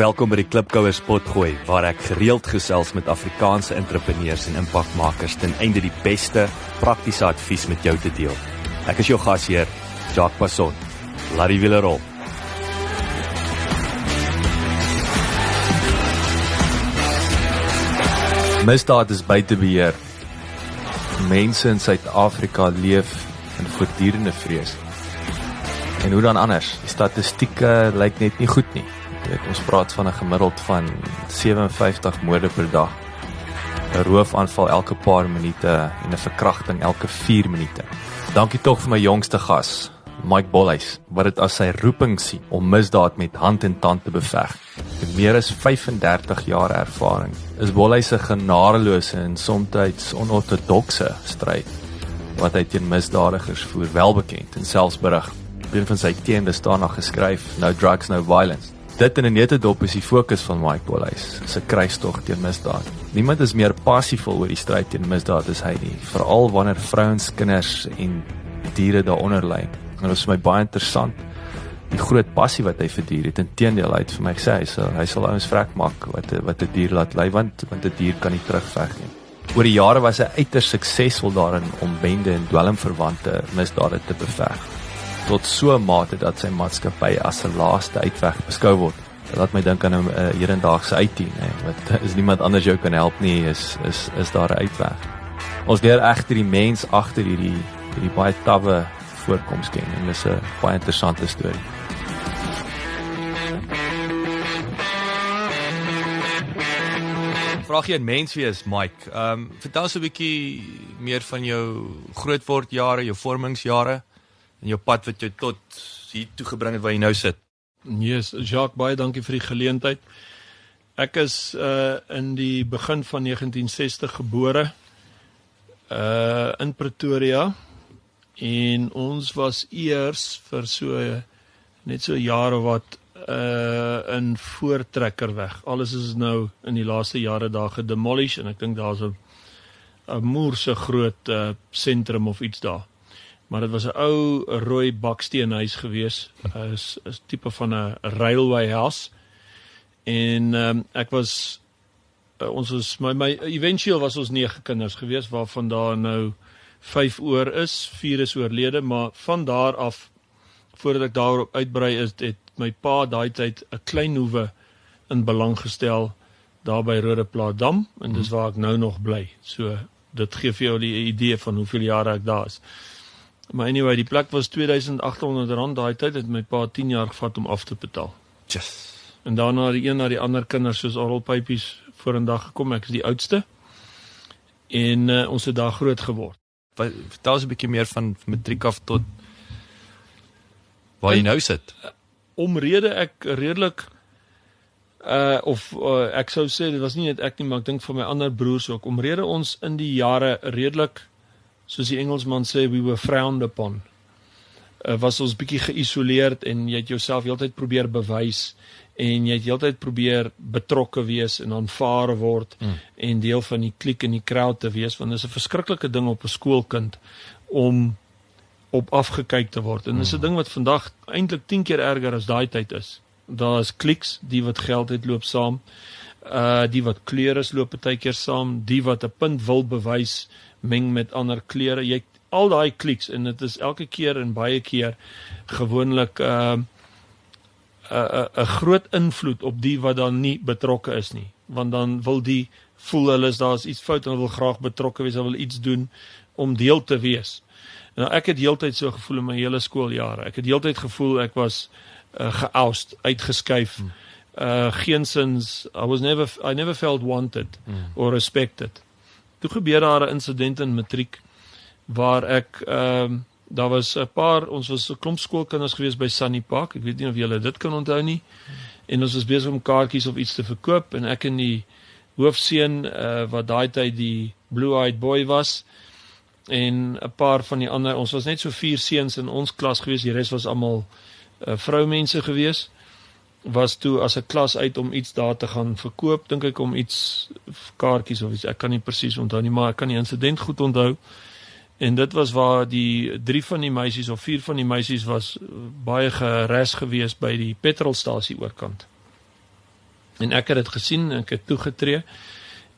Welkom by die Klipkouers Potgooi, waar ek gereeld gesels met Afrikaanse entrepreneurs en impakmakers ten einde die beste praktiese advies met jou te deel. Ek is jou gasheer, Jacques Passon. Laat die wiele rol. Misdaad is buite beheer. Mense in Suid-Afrika leef in voortdurende vrees. En hoe dan anders? Die statistieke lyk net nie goed nie. Ons praat van 'n gemiddeld van 57 moorde per dag, 'n roofaanval elke paar minute en 'n verkrachting elke 4 minute. Dankie tog vir my jongste gas, Mike Bolhuis, wat dit as sy roeping sien om misdaad met hand en tand te beveg. Met meer as 35 jaar ervaring is Bolhuis 'n genadeloose en soms onortodokse stryd wat hy teen misdadigers voer, welbekend en selfs berig. Een van sy teende staan nog geskryf, No Drugs, No Violence. Dit in 'n netedop is die fokus van Mike Bolhuis, se kruistog teen misdaad. Niemand is meer passievol oor die stryd teen misdaad as hy nie, veral wanneer vrouens, kinders en diere daaronder ly. En dit is vir my baie interessant, die groot passie wat hy vir diere het. Inteendeel, hy het vir my gesê, hy sal ouens vrek maak wat 'n dier laat ly, want 'n dier kan nie terugveg nie. Oor die jare was hy uiters suksesvol daarin om bende en dwelmverwante misdade te beveg, tot so 'n mate dat sy maatskappy as 'n laaste uitweg beskou word. Dit laat my dink aan 'n hedendaagse uitdien, wat as niemand anders jou kan help nie, is daar 'n uitweg. Ons leer egter die mens agter hierdie baie tawwe voorkoms ken, en dis 'n baie interessante storie. Vraag jy 'n mens wees, Mike. Vertel so 'n bietjie meer van jou grootwordjare, jou vormingsjare, en jou pad wat jou tot hier toe gebring het waar jy nou sit. Yes, Jacques, baie dankie vir die geleentheid. Ek is in die begin van 1960 gebore in Pretoria, en ons was eers vir net so jare wat in Voortrekkerweg. Alles is nou in die laaste jare daar gedemolish, en ek dink daar's 'n moerse groot sentrum of iets daar. Maar dit was 'n ou rooi baksteenhuis gewees, is tipe van 'n railway house. En ek was ons was eventueel was ons 9 kinders gewees, waarvan daar nou 5 oor is, 4 is oorlede, maar van daar af, voordat ek daarop uitbrei is, het my pa daai tyd 'n klein hoewe in belang gestel daar by Rodeplaasdam, en dis waar ek nou nog bly. So dit gee vir jou die idee van hoeveel jare ek daar is. Maar anyway, die plek was R2.800 daai tyd, het my pa 10 jaar gevat om af te betaal. Yes. En daarna die een na die ander kinders soos orrelpypies vorendag gekom. Ek is die oudste, en ons het daar groot geword. Vertel ons 'n bietjie meer van matriek af tot waar jy nou sit. Omrede ek redelik ek sou sê, dit was nie net ek nie, maar ek dink vir my ander broers ook, omrede ons in die jare redelik, soos die Engelsman sê, we were frowned upon, was ons bietjie geïsoleerd, en jy het jouself heeltyd probeer bewys, en jy het heeltyd probeer betrokke wees en aanvaar word, en deel van die kliek en die crowd te wees, want dit is 'n verskriklike ding op 'n skoolkind om op afgekyk te word. En dit is 'n ding wat vandag eintlik 10 keer erger as daai tyd is. Daar is kliks, die wat geld het loop saam, die wat kleur is loop partykeer saam, die wat 'n punt wil bewys meng met ander kleure. Jy al daai kliks, en dit is elke keer en baie keer gewoonlik 'n groot invloed op die wat dan nie betrokke is nie, want dan wil die voel daar is iets fout, en hulle wil graag betrokke wees, hulle wil iets doen om deel te wees. Nou, ek het heeltyd so gevoel in my hele skooljare. Ek het heeltyd gevoel ek was geoust, uitgeskuif. Geensins, I never felt wanted or respected. Toe gebeur daar 'n insident in matriek waar ek daar was 'n paar, ons was 'n klomp skoolkinders gewees by Sunny Park. Ek weet nie of julle dit kan onthou nie. En ons was besig om kaartjies of iets te verkoop, en ek en die hoofseun wat daai tyd die blue-eyed boy was, en 'n paar van die ander, ons was net so 4 seuns in ons klas gewees, die res was almal vroumense gewees, was toe as 'n klas uit om iets daar te gaan verkoop, dink ek om iets, kaartjies of iets, ek kan nie presies onthou nie, maar ek kan die insident goed onthou, en dit was waar die 3 van die meisies, of 4 van die meisies was baie geres gewees by die petrolstasie oorkant. En ek het dit gesien, ek het toegetree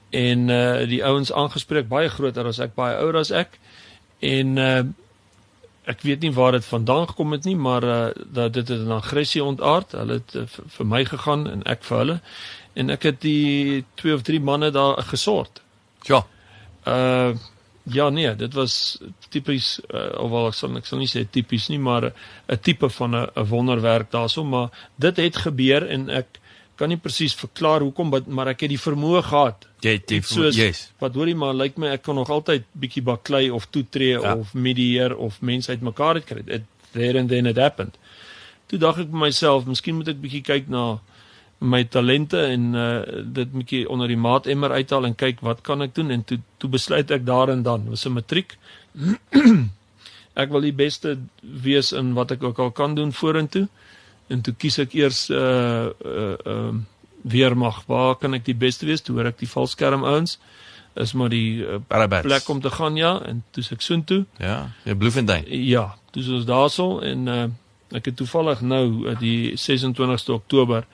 en die ouens aangespreek, baie groter as ek, baie ouer as ek, en ek weet nie waar dit vandaan gekom het nie, maar dat dit het in aggressie ontaard. Hulle het vir my gegaan en ek vir hulle, en ek het die 2 of 3 manne daar gesort. Ja. Ja nee, dit was tipies, alhoewel ek sal nie sê tipies nie, maar 'n tipe van 'n wonderwerk daarso, maar dit het gebeur en ek kan nie presies verklaar hoekom, maar ek het die vermoë gehad. Yes. Wat hoorie maar, lyk my ek kan nog altyd bietjie baklei of toetree of medieer of mense uitmekaar uitkry. There and then it happened. Toe dink ek by myself, miskien moet ek bietjie kyk na my talente en dit bietjie onder die maatemmer uithaal en kyk wat kan ek doen, en toe besluit ek daar en dan, was 'n matriek. Ek wil die beste wees in wat ek ook al kan doen vorentoe. En toe kies ek eers weermag. Waar kan ek die beste wees? Toe hoor ek die valskerm ouens. Is maar die plek om te gaan, ja. En toe is ek soontoe. Ja, Bloemfontein. Ja, toe is ons daarso en ek het toevallig nou die 26ste Oktober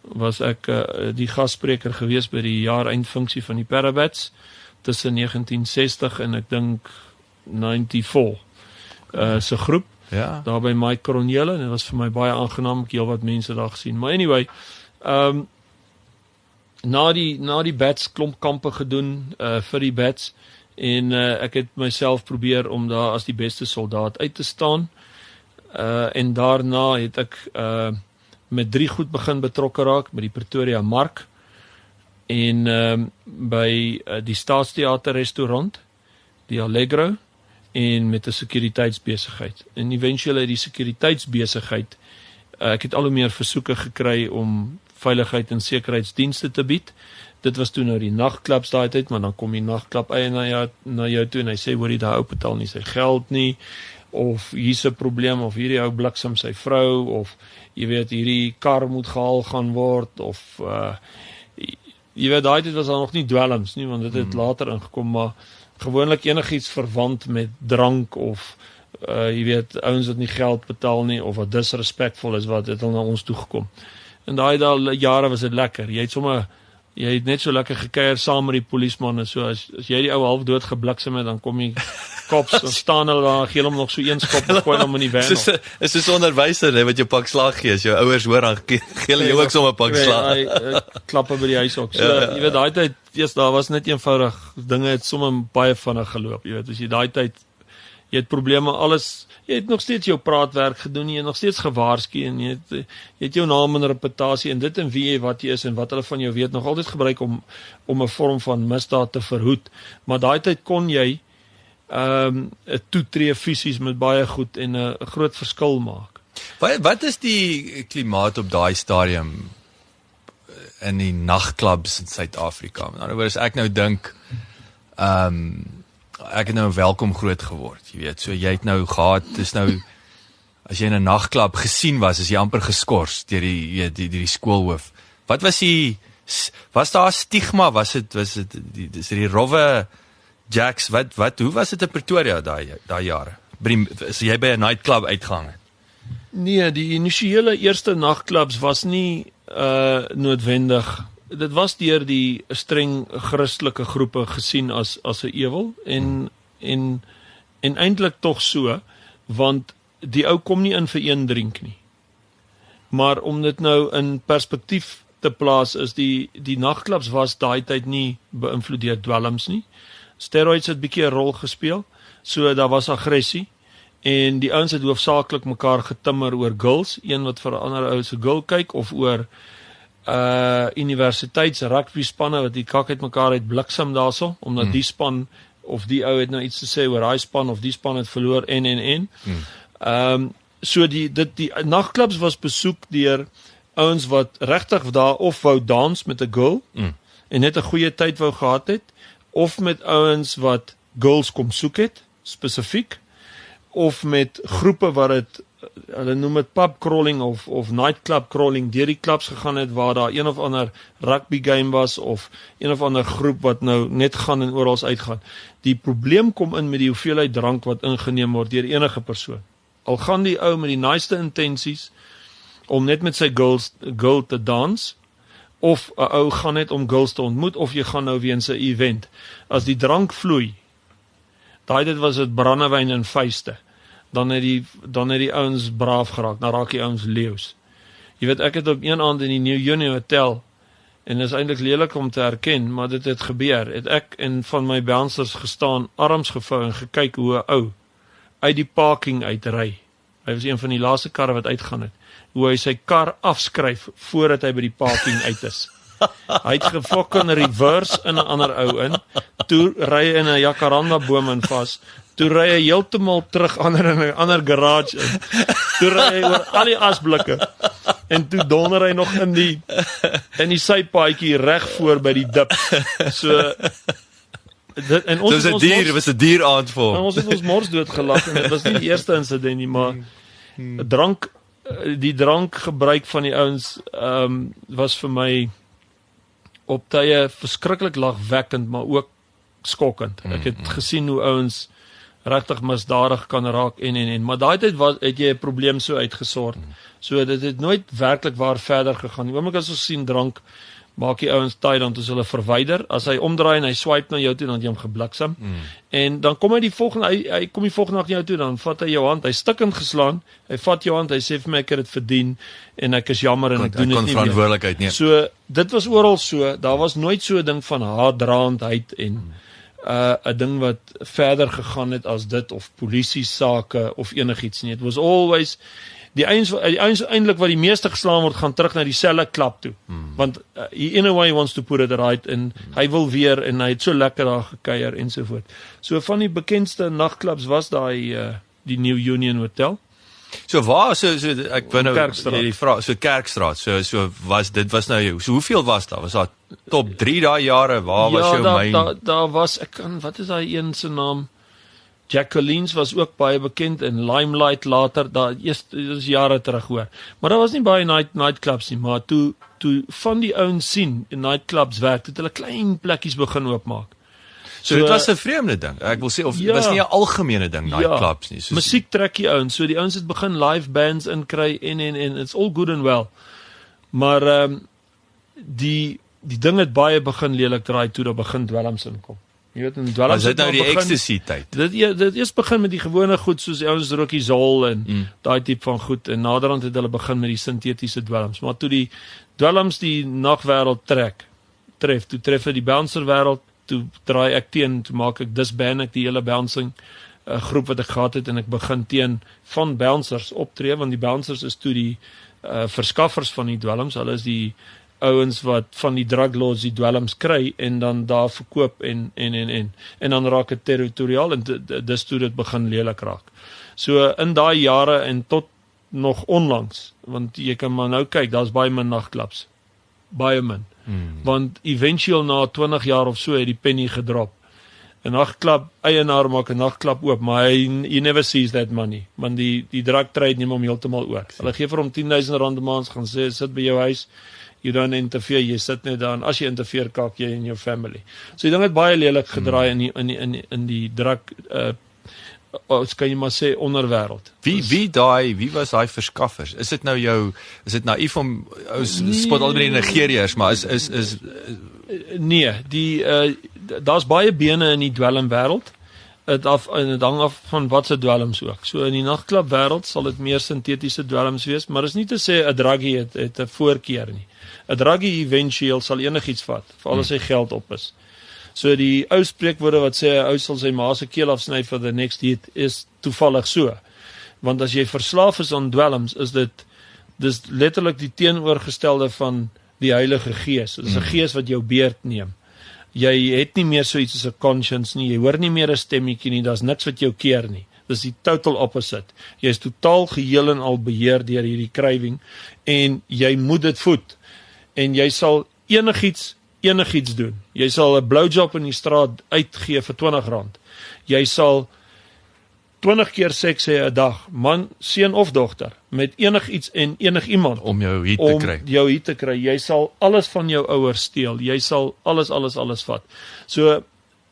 was ek die gasspreker gewees by die jaareindfunksie van die Parabats tussen 1960 en ek dink 94 se groep. Ja. Daar by Mike Coronele, en dit was vir my baie aangenaam, ek heel wat mense daar gesien. Maar anyway, na die Bats klomp kampe gedoen vir die Bats, en ek het myself probeer om daar as die beste soldaat uit te staan, en daarna het ek met 3 goed begin betrokke raak, by die Pretoria Mark, en by die Staatsteater restaurant, die Allegro, en met 'n sekuriteitsbesigheid. En eventueel uit die sekuriteitsbesigheid, ek het al hoe meer versoeke gekry om veiligheid en sekuriteitsdienste te bied. Dit was toe nou die nagklubs daai tyd, maar dan kom die nagklub eienaar na jou toe en hy sê, hoorie, daai ou betaal nie sy geld nie, of hier's 'n probleem, of hierdie ou bliksem sy vrou, of jy weet, hierdie kar moet gehaal gaan word, of jy weet, daai tyd was daar nog nie dwelms nie, want dit het later ingekom, maar gewoonlik enigiets verwant met drank of jy weet, ouens wat nie geld betaal nie of wat disrespekvol is, wat het al na ons toe gekom. En daai jare was dit lekker. Jy het net so lekker gekuier saam met die polismanne, so as jy die ou half dood gebliksem het, dan kom die kops, dan staan hulle daar, gee hom nog so een skop en gooi hom in die van. Is soos 'n onderwyser wat jou pak slag gee, as jou ouers hoor, dan gee hulle jou ook sommer 'n pak slag. Klappe by die huis ook. So, jy weet, daai tyd, daar was net eenvoudig, dinge het sommer baie vinnig geloop, jy weet, as jy daai tyd, jy het probleme, alles, jy het nog steeds jou praatwerk gedoen, jy het nog steeds gewaarsku, en jy het jou naam en reputasie, en dit en wie jy, wat jy is, en wat hulle van jou weet, nog altyd gebruik om 'n vorm van misdaad te verhoed, maar daai tyd kon jy 'n toetree fisies met baie goed en 'n groot verskil maak. Wat is die klimaat op daai stadium in die nagklubs in Suid-Afrika? In ander woorde, ek nou dink, ek het nou welkom groot geword, jy weet, so jy het nou gehad, dis nou, as jy in 'n nagklub gesien was, is jy amper geskort deur die skoolhoof. Wat was daar stigma, was dit die rowwe Jacks, hoe was dit in Pretoria daai jare? As jy by 'n nightclub uitgang het? Nee, die initiële eerste nagklubs was nie noodwendig. Dit was deur die streng Christelike groepe gesien as 'n ewel, en eintlik tog so, want die ou kom nie in vir een drink nie. Maar om dit nou in perspektief te plaas, is die nagklubs was daai tyd nie beïnvloed deur dwelms nie. Steroids het 'n bietjie 'n rol gespeel, so daar was aggressie, en die ouens het hoofsaaklik mekaar getimmer oor girls, een wat vir 'n ander ou se girl kyk, of oor universiteits rugby spanne wat die kak uit mekaar uit bliksem daarso, omdat die span of die ou het nou iets te sê oor daai span of die span het verloor en. So die nagklubs was besoek deur ouens wat regtig daar of wou dans met 'n girl en net 'n goeie tyd wou gehad het, of met ouens wat girls kom soek het spesifiek, of met groepe wat dit, hulle noem dit pub crawling of nightclub crawling, deur die klubs gegaan het waar daar een of ander rugby game was of een of ander groep wat nou net gaan en oral uitgaan. Die probleem kom in met die hoeveelheid drank wat ingeneem word deur enige persoon. Al gaan die ou met die naaste intensies om net met sy girl te dans, of 'n ou gaan net om girls te ontmoet, of jy gaan nou weens 'n event. As die drank vloei, daai dit was dit brandewyn en vuiste, dan het die ouens braaf geraak, dan raak die ouens leeu's. Jy weet, ek het op een aand in die New Union Hotel, en dit is eintlik lelik om te erken, maar dit het gebeur, het ek en van my bouncers gestaan, arms gevou en gekyk hoe 'n ou uit die parking uitry. Hy was een van die laaste karre wat uitgaan het. Hoe hy sy kar afskryf voordat hy by die parking uit is. Hy het gefokken reverse in 'n ander ou in, toe ry hy in 'n jacaranda boom in vas, toe ry hy heeltemal terug in 'n ander garage in, toe ry hy oor al die asblikke, en toe donder hy nog in die sypaadjie reg voor by die dip. So, en ons dit was 'n dier aand vir hom. Ons het ons mors doodgelag, en dit was nie die eerste insident nie, maar die drankgebruik van die ouens was vir my op tye verskriklik lagwekkend, maar ook skokkend. Ek het gesien hoe ouens regtig misdadig kan raak en maar daai tyd het jy 'n probleem so uitgesort. So dit het nooit werklik waar verder gegaan. Die oomblik as ons sien drank, maak die ouens taai, dan is hulle verwyder. As hy omdraai en hy swipe na jou toe, dan het jy hom gebliksem. En dan kom hy die volgende nag na jou toe, dan vat hy jou hand, hy stikkend geslaan, hy vat jou hand, hy sê vir my ek het dit verdien, en ek is jammer en ek doen dit nie verantwoordelikheid neem. So, dit was oral so, daar was nooit so 'n ding van haatdraandheid en 'n ding wat verder gegaan het as dit, of polisie sake, of enigiets nie. It was always, die ouens eintlik wat die meeste geslaan word, gaan terug na dieselfde klap toe. Want in a way he wants to put it right, en hy wil weer, en hy het so lekker daar gekuier, en so voort. So van die bekendste nagklubs was die New Union Hotel. So waar, ek wou nou Kerkstraat. hierdie vraag, so Kerkstraat, dit was nou jou, so hoeveel was daar? Was daar top 3 daai jare, waar was jou main? Daar was, wat is daai een se naam? Jacqueline's was ook baie bekend, en Limelight later, dit is jare terug hoor. Maar daar was nie baie nightclubs nie, maar toe van die ouens sien, in nightclubs werk, het hulle klein plekkies begin oopmaak. So dit was 'n vreemde ding, ek wil sê, of dit was nie 'n algemene ding, nightclubs nie. Musiek trek die ouens, so die ouens het begin live bands inkry, en it's all good and well. Maar die ding het baie begin lelik draai, toe daar begin dwelms inkom. Jy weet, en dwelms was dit nou die ecstasy tyd? Dit eers begin met die gewone goed, soos ouens rookie zol, en daai tipe van goed, en naderhand het hulle begin met die sintetiese dwelms. Maar toe die dwelms die nagwêreld tref, toe tref hy die bouncer wêreld, toe draai ek teen, toe maak ek disband ek die hele bouncing groep wat ek gehad het, en ek begin teen van bouncers optree, want die bouncers is toe die verskaffers van die dwelms, hulle is die ouens wat van die drug lords die dwelms kry, en dan daar verkoop, en dan raak het territoriaal, en dis toe dit begin lelik raak. So in daai jare, en tot nog onlangs, want jy kan maar nou kyk, daar's baie min nagklubs, baie min. Want eventueel na 20 jaar of so het die penny gedrop. 'n nagklub eienaar maak 'n nagklub oop, maar he never sees that money, want die drug trade neem hom heeltemal oor. Hulle gee vir hom R10,000 'n maand, gaan sê sit by jou huis, you don't interfere, jy sit net daar, en as jy interfere, kak jy in jou family. So die ding het baie lelik gedraai in die drug kan jy maar sê onderwêreld. Wie was daai verskaffers? Is dit naïef om spot al by die Nigeriërs, maar is nee, daar's baie bene in die dwelmwêreld. Dit hang af van wat se dwelms ook. So in die nagklub wêreld sal dit meer sintetiese dwelms wees, maar is nie te sê 'n druggie het 'n voorkeur nie. 'n Druggie eventueel sal enigiets vat, veral as hy geld op is. So die ou spreekwoorde wat sê 'n ou sal sy ma se keel afsny vir the next hit, is toevallig so. Want as jy verslaaf is aan dwelms, dis letterlik die teenoorgestelde van die Heilige Gees. Dit is 'n gees wat jou beurt neem. Jy het nie meer so iets as 'n conscience nie, jy hoor nie meer 'n stemmetjie nie, daar's niks wat jou keer nie. Dis die total opposite. Jy is totaal geheel en al beheer deur hierdie krywing, en jy moet dit voed. En jy sal enigiets doen. Jy sal 'n blowjob in die straat uitgee vir R20. Jy sal 20 keer seks hê 'n dag, man, seun of dogter, met enigiets en enigiemand om jou hier te kry. Jy sal alles van jou ouers steel. Jy sal alles vat. So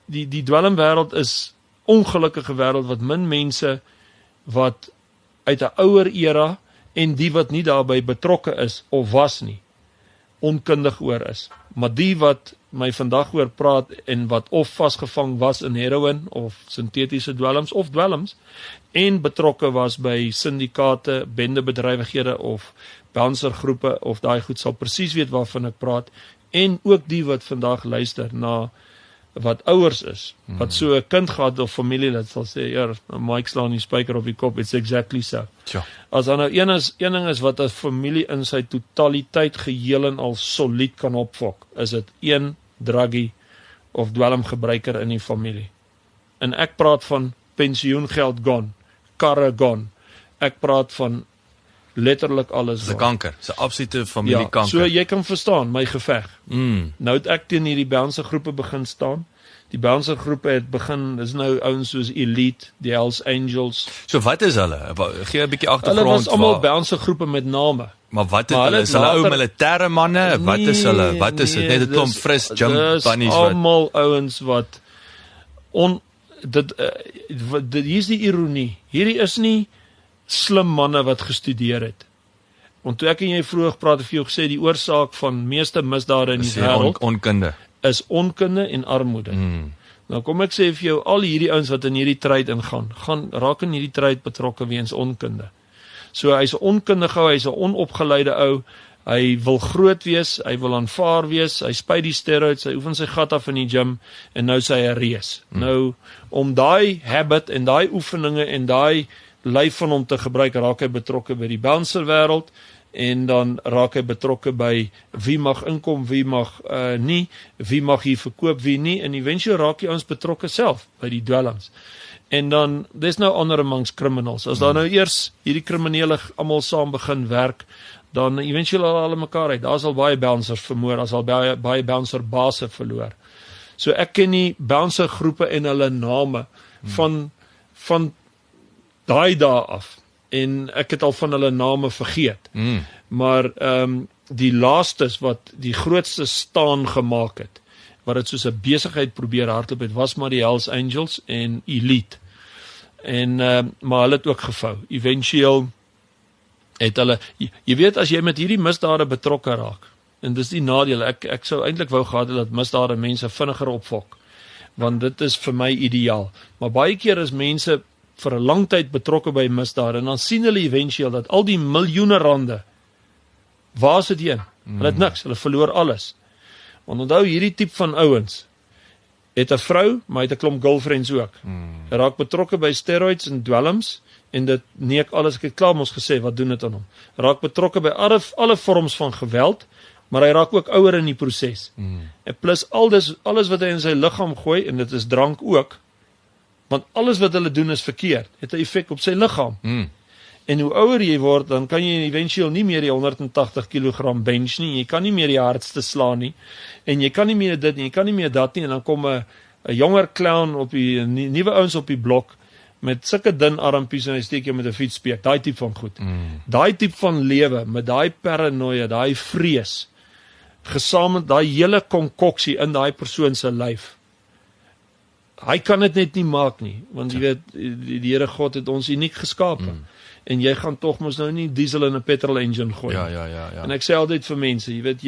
die dwelmwêreld is ongelukkige wêreld wat min mense wat uit 'n ouer era, en die wat nie daarbey betrokke is of was nie, onkundig oor is. Maar die wat my vandag oor praat en wat of vasgevang was in heroin of sintetiese dwelms of dwelms en betrokke was by syndikate, bendebedrywighede of bouncergroepe of daai goed sal presies weet waarvan ek praat en ook die wat vandag luister na wat ouers is, wat so 'n kind gehad of familielid sal sê, ja, Mike slaan die spyker op die kop, it's exactly so. Tja. As daar nou een ding is wat 'n familie in sy totaliteit geheel en al solied kan opfok, is dit een druggie of dwelmgebruiker in die familie. En ek praat van pensioengeld gone, karre gone. Ek praat van letterlik alles. Dis 'n kanker, dis 'n absolute familiekanker. So jy kan verstaan my geveg. Nou het ek teen hierdie bouncer groepe begin staan. Die bouncer groepe het begin, dis nou ouens soos Elite, die Hells Angels. So wat is hulle? Gee 'n bietjie agtergrond. Hulle was almal bouncer groepe met name. Maar wat het hulle? Is hulle ou militêre manne? Wat is hulle? Wat is dit? Net 'n klomp fris jump bunnies wat almal ouens wat hier is die ironie. Hierdie is nie slim manne wat gestudeer het. Want toe ek en jy vroeër gepraat het, vir jou gesê die oorsaak van meeste misdade in die wêreld onkunde. Is onkunde en armoede. Nou kom ek sê vir jou, al hierdie ouens wat in hierdie tryd ingaan, raak in hierdie tryd betrokke weens onkunde. So hy's 'n onkundige ou, hy's 'n onopgeleide ou, hy wil groot wees, hy wil aanvaar wees, hy spuit die steroids, hy oefen sy gat af in die gym en nou sê hy 'n reus. Nou om daai habit en daai oefeninge en daai lyf van hom te gebruik, raak hy betrokke by die bouncer wêreld en dan raak hy betrokke by wie mag inkom, wie mag nie, wie mag hier verkoop, wie nie, en eventueel raak jy ons betrokke self by die dwelms. En dan, there's no honor amongst criminals. As daar nou eers hierdie kriminele almal saam begin werk, dan eventueel al hulle mekaar uit. Daar is al baie bouncers vermoor, daar is al baie bouncer base verloor. So ek ken die bouncer groepe en hulle name van daai dae af. En ek het al van hulle name vergeet. Maar die laastes wat die grootste staan gemaak het, wat dit soos 'n besigheid probeer hardloop het, was maar die Hells Angels en Elite. En maar hulle het ook gevou. Eventueel het hulle, jy weet as jy met hierdie misdade betrokke raak, en dis die nadeel, ek sou eintlik wou gehad het dat misdade mense vinniger opfok, want dit is vir my ideaal. Maar baie keer is mense vir 'n lang tyd betrokke by misdade en dan sien hulle eventueel dat al die miljoene rande, waar is dit heen? Hulle het niks, hulle verloor alles. Want onthou hierdie tipe van ouens het 'n vrou, maar het 'n klomp girlfriends ook. Hy raak betrokke by steroids en dwelms en dit neek alles, ek het klaar mos gesê, wat doen dit aan hom? Raak betrokke by alle vorms van geweld, maar hy raak ook ouer in die proses. En plus alles wat hy in sy liggaam gooi, en dit is drank ook, want alles wat hulle doen is verkeerd, het 'n effek op sy liggaam. En hoe ouer jy word, dan kan jy eventueel nie meer die 180 kg bench nie, jy kan nie meer die hardste slaan nie, en jy kan nie meer dit nie, jy kan nie meer dat nie, en dan kom 'n jonger clown op die nuwe ouens op die blok met sulke dun armpies en hy steek jou met 'n fietspeek, daai tipe van goed. Daai tipe van lewe met daai paranoia, daai vrees, gesamentlik daai hele konkoksie in daai persoon se lyf. Hy kan dit net nie maak nie, want jy weet die Here God het ons uniek geskape. En jy gaan tog mos nou nie diesel in 'n petrol engine gooi. Ja. En ek sê altyd vir mense, jy weet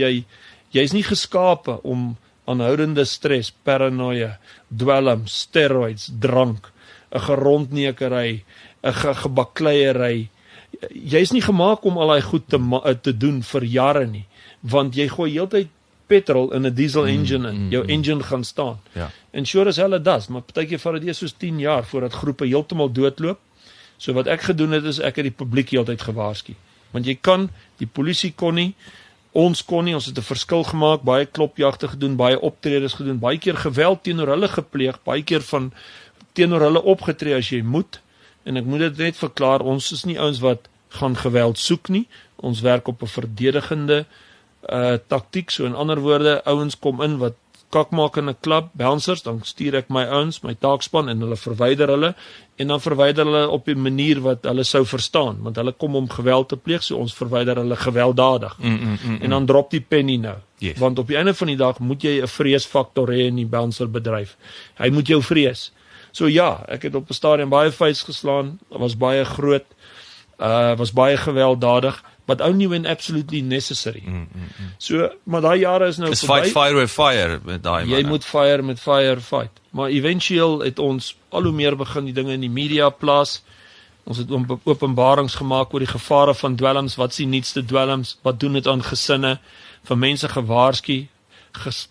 jy's nie geskape om aanhoudende stres, paranoia, dwelm, steroids, drank, 'n gerondnekery, 'n gebakleiery. Jy's nie gemaak om al daai goed te doen vir jare nie, want jy gooi heeltyd petrol in 'n diesel engine in. Jou engine gaan staan. Ja. En sure as hulle das, maar partykeer vat dit eers soos 10 jaar voordat groepe heeltemal doodloop. So wat ek gedoen het is ek het die publiek heeltyd gewaarsku. Want jy kan, die polisie kon nie, ons kon nie, ons het 'n verskil gemaak, baie klopjagte gedoen, baie optredes gedoen, baie keer geweld teenoor hulle gepleeg, baie keer van teenoor hulle opgetree as jy moet. En ek moet dit net verklaar, ons is nie ouens wat gaan geweld soek nie. Ons werk op 'n verdedigende taktiek, so in ander woorde, ouens kom in wat kak maak in 'n klub, bouncers, dan stuur ek my ouens, my taakspan en hulle verwyder hulle en dan verwyder hulle op 'n manier wat hulle sou verstaan, want hulle kom om geweld te pleeg, so ons verwyder hulle gewelddadig. En dan drop die penny nou. Yes. Want op die einde van die dag moet jy 'n vreesfaktor hê in die bouncer bedryf. Hy moet jou vrees. So ja, ek het op 'n stadium baie fights geslaan, was baie groot, was baie gewelddadig, but only when absolutely necessary. So, maar daai jare is nou Is fight fire with fire met daai Jy manne. moet fire met fire fight. Maar eventueel het ons al hoe meer begin die dinge in die media plaas. Ons het openbarings gemaak oor die gevare van dwelms, wat is die nuutste dwelms, wat doen dit aan gesinne, vir mense gewaarsku,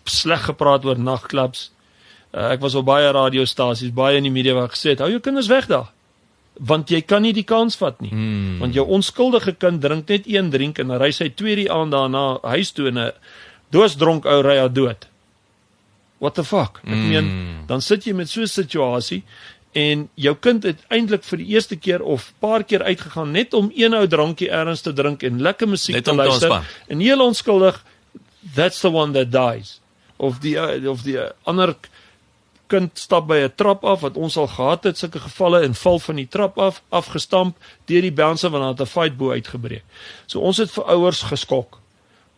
sleg gepraat oor nagklubs. Ek was op baie radiostasies, baie in die media waar gesê het, hou jou kinders weg daar. Want jy kan nie die kans vat nie. Want jou onskuldige kind drink net 1 drink en dan ry sy 2 die aand daarna huis toe en 'n doosdronk ou ry haar dood. What the fuck? Ek meen, dan sit jy met so 'n situasie en jou kind het eintlik vir die eerste keer of paar keer uitgegaan net om een ou drankie ergens te drink en lekker musiek Net te om te luister. ontspan. En heel onskuldig, that's the one that dies. Of die ander kind stap by 'n trap af, wat ons al gehad het, sulke gevalle, en val van die trap af, afgestamp, deur die bouncer, want hy het 'n fight bo uitgebreek. So ons het vir ouers geskok.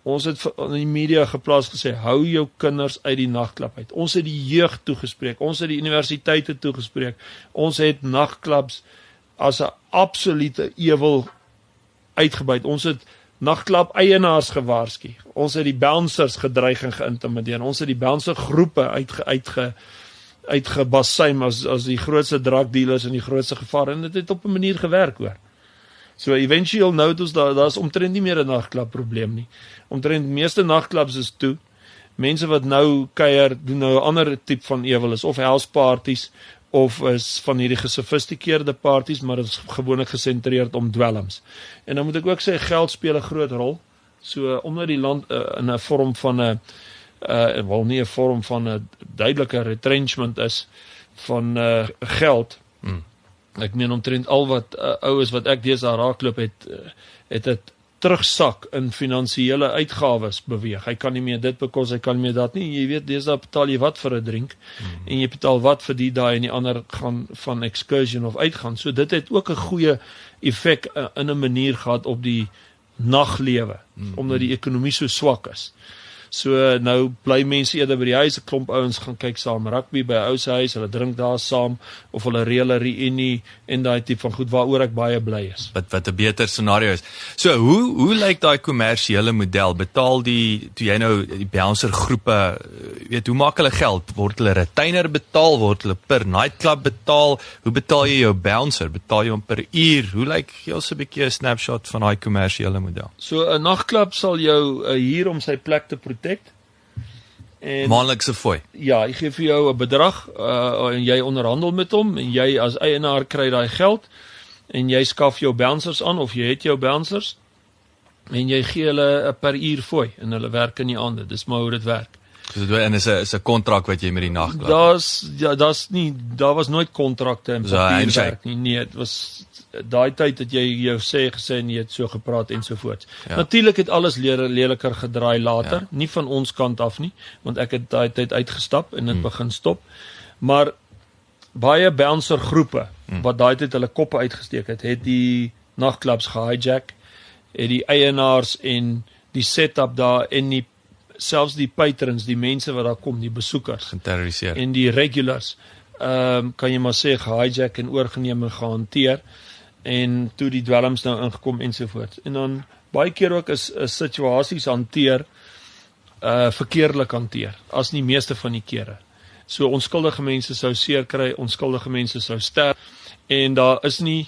Ons het in die media geplaas gesê, hou jou kinders uit die nagklub uit. Ons het die jeug toegespreek, ons het die universiteite toegespreek, ons het nagklubs as 'n absolute ewel uitgebuit. Ons het nagklub eienaars gewaarsku. Ons het die bouncers gedreig en geïntimideer. Ons het die bouncer groepe uitgebasuim as die grootste drug dealers en die grootste gevaar, en dit het op 'n manier gewerk hoor. So eventueel nou het ons daar's omtrent nie meer 'n nagklub probleem nie. Omtrent die meeste nagklubs is toe. Mense wat nou kuier, doen nou 'n ander tipe van ewel, is of house parties of is van hierdie gesofistikeerde parties, maar dit is gewoonlik gesentreerd om dwelms. En dan moet ek ook sê geld speel 'n groot rol. So omdat die land in 'n vorm van 'n wel nie 'n vorm van 'n duidelike retrenchment is van geld. Ek meen omtrent al wat oues wat ek deesdae raakloop het dit terugsak in finansiële uitgawes beweeg. Hy kan nie meer dit bekos, hy kan nie meer dat nie. Jy weet, deesdae betaal jy wat vir 'n drink en jy betaal wat vir die daai en die ander gaan van excursion of uitgaan. So dit het ook 'n goeie effek in 'n manier gehad op die naglewe, omdat die ekonomie so swak is. So nou bly mense eerder by die huis, 'n klomp ouens gaan kyk saam rugby by 'n ou se huis, hulle drink daar saam of hulle reël 'n reunie en daai tipe van goed waaroor ek baie bly is. Wat 'n beter scenario is. So hoe lyk daai kommersiële model? Betaal toe jy nou die bouncer groepe, weet, hoe maak hulle geld? Word hulle retainer betaal? Word hulle per nightclub betaal? Hoe betaal jy jou bouncer? Betaal jy hom per uur? Hoe lyk gee ons 'n bietjie 'n snapshot van daai kommersiële model? So 'n nagklub sal jou huur om sy plek te protect. En Maandelikse fooi. ja, hy gee vir jou 'n bedrag en jy onderhandel met hom en jy as eienaar kry daai geld en jy skaf jou bouncers aan of jy het jou bouncers en jy gee hulle 'n per uur fooi en hulle werk in die aande. Dis maar hoe dit werk. So dit is 'n kontrak wat jy met die nagklub. Daar was nooit kontrakte en So, handshake. papierwerk nie. Nee, dit was daai tyd dat jy jou gesê en jy het so gepraat en so voort. Ja. Natuurlik het alles leliker gedraai later, nie van ons kant af nie, want ek het daai tyd uitgestap en dit begin stop. Maar baie bouncer groepe wat daai tyd hulle koppe uitgesteek het die nagklubs gehijack, het die eienaars en die setup daar en selfs die patrons, die mense wat daar kom, die besoekers Geterroriseer. en die regulars, kan jy maar sê gehijack en oorgeneem en gehanteer en toe die dwelms nou ingekom ensovoorts. En dan baie keer ook is situasies hanteer verkeerdelik hanteer, as nie meeste van die kere. So onskuldige mense sou seer kry, onskuldige mense sou sterf en daar is nie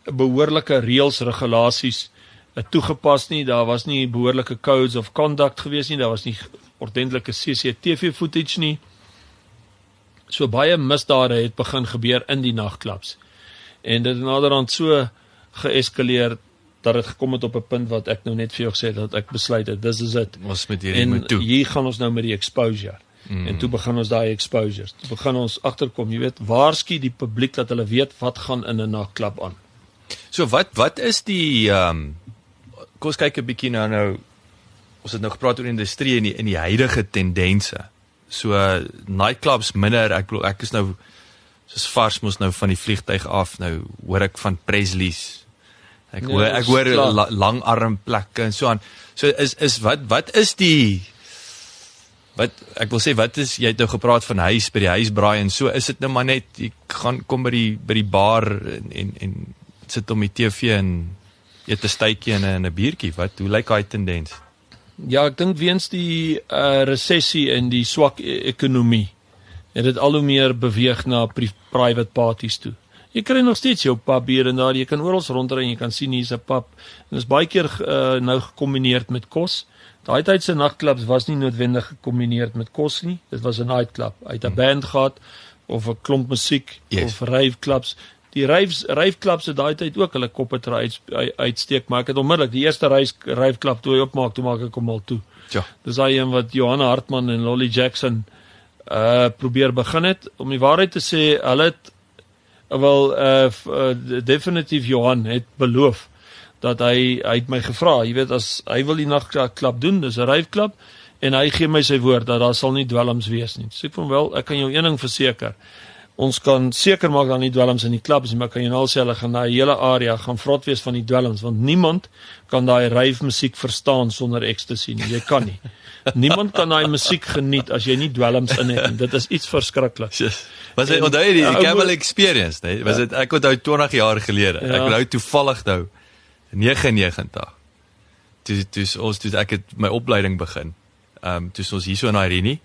behoorlike reëls, regulasies toegepas nie, daar was nie behoorlike codes of conduct gewees nie, daar was nie ordentlike CCTV footage nie. So baie misdade het begin gebeur in die nagklubs. En dit het naderhand so geeskaleer dat dit gekom het op 'n punt wat ek nou net vir jou gesê het, dat ek besluit het, dis is dit. Ons met hierdie En moet toe. hier gaan ons nou met die exposure. En toe begin ons daai exposures. Toe begin ons agterkom, jy weet, waarsku die publiek dat hulle weet wat gaan in 'n nagklub aan. So wat is die kom ons kyk 'n bietjie nou ons het nou gepraat oor industrie en die huidige tendense. So nightclubs minder, ek bedoel ek is nou soos vars mos nou van die vliegtuig af, nou hoor ek van Presley's. Ek hoor langarm plekke en so aan. So is wat is die wat ek wil sê, wat is jy het nou gepraat van huis by die huisbraai en so, is dit nou maar net jy gaan kom by die bar en sit om die TV en eet 'n stytjie en 'n biertjie. Hoe lyk daai tendens? Ja, ek dink weens die resessie en die swak ekonomie het dit al hoe meer beweeg na private parties toe. Jy kry nog steeds jou pub hier en daar, jy kan oral rondry en jy kan sien hier's 'n pub. En dit is baie keer nou gekombineer met kos. Daai tyd se nagklubs was nie noodwendig gekombineer met kos nie. Dit was 'n nightclub. Uit 'n band gehad of 'n klomp musiek of raveclubs. Die raveclubs het daai tyd ook hulle koppe uitsteek, maar ek het onmiddellik die eerste raveclub toe opmaak, toe maak ek hom al toe. Ja. Dis daai een wat Johanna Hartman en Lolly Jackson probeer begin het. Om die waarheid te sê, hulle het definitief Johan het beloof dat hy het my gevra, jy weet, as hy wil die nagklub doen, dis 'n raveclub, en hy gee my sy woord dat daar sal nie dwelms wees nie. Sê van wel, ek kan jou een ding verseker. Ons kan seker maak dat nie dwelms in die klubs nie, maar kan jy nou sê hulle gaan daai hele area gaan vrot wees van die dwelms, want niemand kan daai rave musiek verstaan sonder ecstasy nie. Jy kan nie. Niemand kan daai musiek geniet as jy nie dwelms in het nie. Dit is iets verskriklik. Was dit onthou jy die Camel Experience, nee? Was dit ek onthou 20 jaar gelede. Ek onthou toevallig nou 99. Toe ek het my opleiding begin. Toe ons hier so in Irene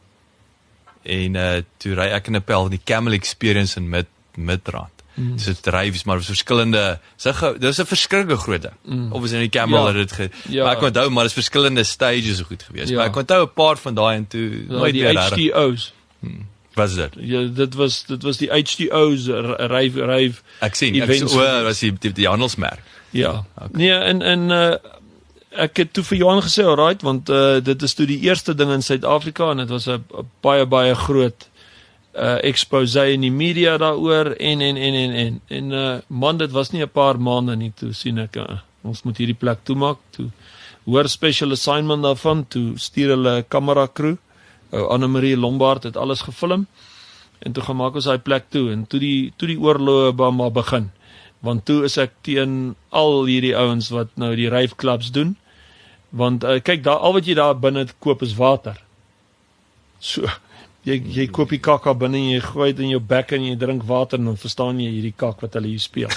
en toe ry ek in 'n pel die Camel Experience in Midrand. Dis dit dryfs maar verskillende dis 'n verskriklike groot ding. Of is in die Camel het dit maar ek onthou maar is verskillende stages so goed geweest. Maar ek onthou 'n paar van daai en toe nooit die HTO's. Was dit? Ja, dit was die HTO's rave ek sien events. Was die handelsmerk. Ja. Okay. Nee, en ek het toe vir Johan gesê, alright, want dit is toe die eerste ding in Suid-Afrika en dit was 'n baie groot expose in die media daaroor en man, dit was nie 'n paar maande nie, toe sien ek ons moet hierdie plek toemaak, toe hoor special assignment daarvan, toe stuur hulle kamera crew, Anne-Marie Lombard het alles gefilm en toe gaan maak ons daai plek toe en toe die oorloë maar begin. Want toe is ek teen al hierdie ouens wat nou die raveclubs doen. Want kyk, al wat jy daar binne koop is water. So, jy koop die kakka binne en jy gooi dit in jou bek en jy drink water en dan verstaan jy hierdie kak wat hulle hier speel.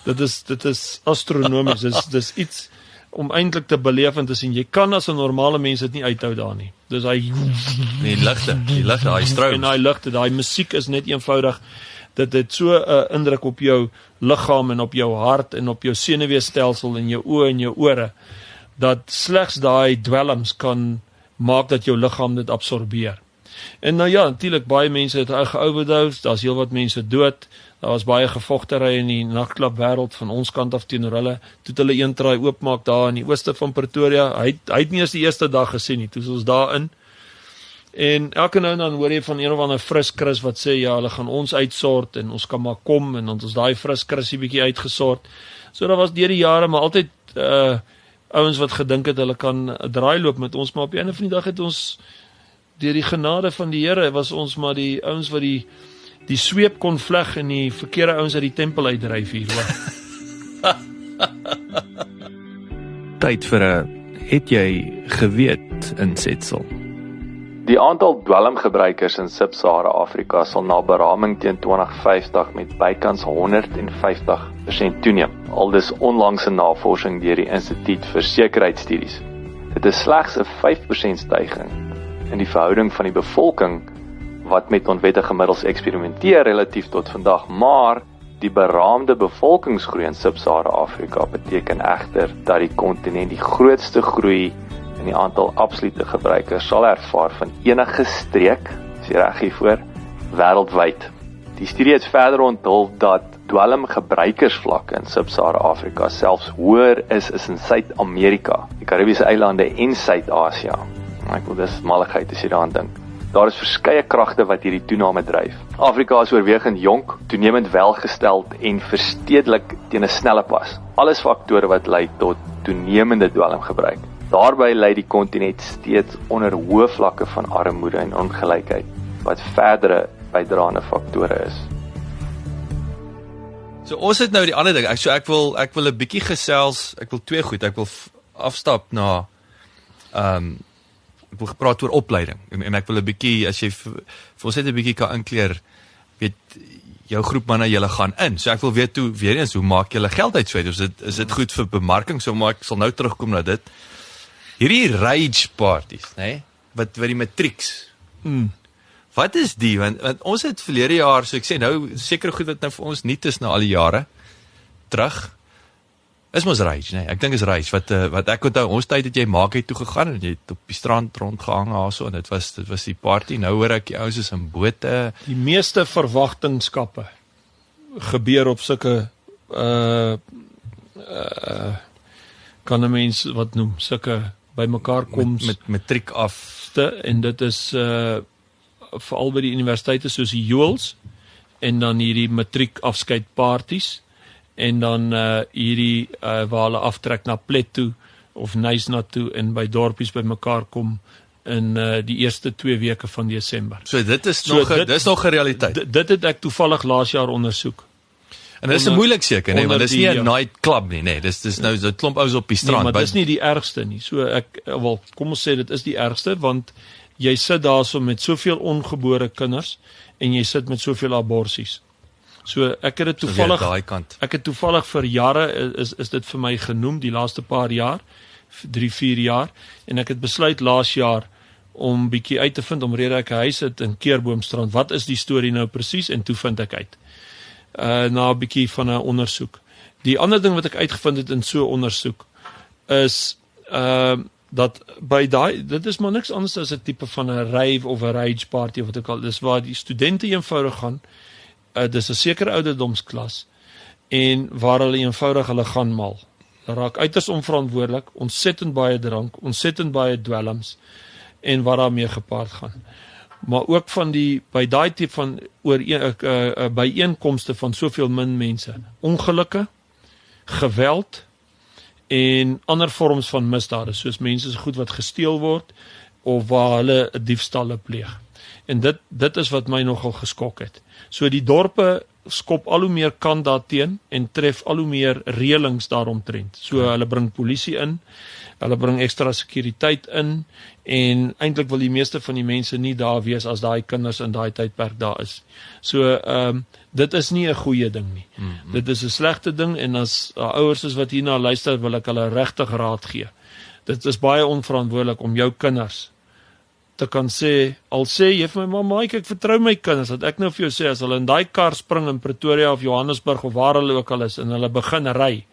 Dit is astronomies, dis iets om eintlik te beleef en te sien. Jy kan as 'n normale mens dit nie uithou daar nie. Dis hy die ligte, daai stroom. En daai ligte, daai musiek is net eenvoudig. Dit het so 'n indruk op jou liggaam en op jou hart en op jou senuweestelsel en jou oë en jou ore, dat slegs daai dwelms kan maak dat jou liggaam dit absorbeer. En nou ja, natuurlik baie mense het geoverdose, daar's heelwat mense dood. Daar was baie gevogtery in die nagklub wêreld van ons kant af teenoor hulle. Toe hulle een draai oopmaak daar in die ooste van Pretoria. Hy het nie eens die eerste dag gesien nie. Toe ons daarin. En elke nou en dan hoor jy van een of ander fris Chris wat sê ja, hulle gaan ons uitsort en ons kan maar kom en ons daai fris Chrisie bietjie uitgesort. So daar was deur die jare maar altyd ouens wat gedink het hulle kan 'n draai loop met ons, maar op 'n einde van die dag het ons deur die genade van die Here was ons maar die ouens wat die sweep kon vleg en die verkeerde ouens uit die tempel uitdryf hier hoor. Tyd vir 'n het jy geweet insetsel. Die aantal dwelmgebruikers in Sub-Sahara Afrika sal na beraming teen 2050 met bykans 150% toeneem. Aldus onlangs 'n navorsing deur die Instituut vir Sekuriteitsstudies. Dit is slegs 'n 5% styging in die verhouding van die bevolking wat met onwettige middels eksperimenteer relatief tot vandag, maar die beraamde bevolkingsgroei in Sub-Sahara Afrika beteken egter dat die kontinent die grootste groei in die aantal absolute gebruikers sal ervaar van enige streek, is jy reg hiervoor, wêreldwyd. Die studie het verder onthul dat dwelmgebruikersvlakke in Sub-Sahara Afrika selfs hoër is in Suid-Amerika, die Karibiese eilande en Suid-Asië. Ek wil dis malligheid as jy daaraan dink. Daar is verskeie kragte wat hierdie toename dryf. Afrika is oorwegend jonk, toenemend welgesteld en verstedelik teen 'n snelle pas. Alles faktore wat lei tot toenemende dwelmgebruik. Daarbey lê die kontinent steeds onder hoë vlakke van armoede en ongelykheid, wat verdere bydraende faktore is. So ons het nou die ander ding. Ek wil 'n bietjie gesels. Ek wil twee goed. Ek wil afstap na ek wil gepraat oor opleiding en ek wil 'n bietjie as jy vir ons net 'n bietjie kan inkleer, weet jou groep manne julle gaan in. So ek wil weet toe weer eens, hoe maak julle geld uit so uit? Is dit goed vir bemarking? So maar ek sal nou terugkom na dit. Hierdie rage parties, nê? Wat die matrieks. Wat is die? Want ons het verlede jaar, so ek sê nou, seker goed wat nou vir ons nuut is na al die jare terug. Is mos rage, nee. Ek dink is rage wat ek onthou ons tyd het jy maak het toe gegaan en jy het op die strand rondgehang daarso en dit was die party. Nou hoor ek die ouens is in bote. Die meeste verwagtingskappe gebeur op sulke kan 'n mens wat noem sulke bymekaar kom met matriek af en dit is veral by die universiteite soos die Juels en dan hierdie matriek afskeidparties en dan hierdie waar hulle aftrek na Plet toe of Nysna toe en by dorpies bymekaar kom in die eerste 2 weke van Desember. So dit is nog 'n realiteit. Dit het ek toevallig laas jaar ondersoek. En dit is moeilik seker, nee, want dit is nie 'n night club nie, nee, dis nou so 'n klomp ouens op die strand. Nee, maar dis nie die ergste nie. So kom ons sê dit is die ergste want jy sit daarso met soveel ongebore kinders en jy sit met soveel aborsies. So ek het dit toevallig vir jare is dit vir my genoem die laaste paar jaar, 3-4 jaar en ek het besluit laas jaar om bietjie uit te vind omrede ek 'n huis het in Keurboomstrand. Wat is die storie nou presies en toe vind ek uit. Na 'n bietjie van 'n ondersoek. Die ander ding wat ek uitgevind het in so 'n ondersoek is dat by dit is maar niks anders as 'n tipe van 'n rave of 'n rage party of wat ook al. Dis waar die studente eenvoudig gaan. Dis 'n sekere ouderdomsklas en waar hulle eenvoudig hulle gaan mal. Hulle raak uiters onverantwoordelik, ontsettend baie drank, ontsettend baie dwelms en wat daarmee gepaard gaan. Maar ook van by daai tipe van byeenkomste van soveel min mense, ongelukke, geweld en ander vorms van misdade, soos mense se goed wat gesteel word of waar hulle diefstalle pleeg. En dit is wat my nogal geskok het. So die dorpe skop al hoe meer kant daarteen en tref al hoe meer reëlings daaromtrent. So hulle bring polisie in, hulle bring ekstra sekuriteit in en eintlik wil die meeste van die mense nie daar wees as daai kinders in daai tydperk daar is. So dit is nie 'n goeie ding nie. Dit is 'n slegte ding en as ouers is wat hierna luister, wil ek hulle regtig raad gee. Dit is baie onverantwoordelik om jou kinders te kan sê, al sê jy vir my mamma, ek vertrou my kinders, dat ek nou vir jou sê, as hulle in daai kar spring in Pretoria of Johannesburg of waar hulle ook al is, en hulle begin ry,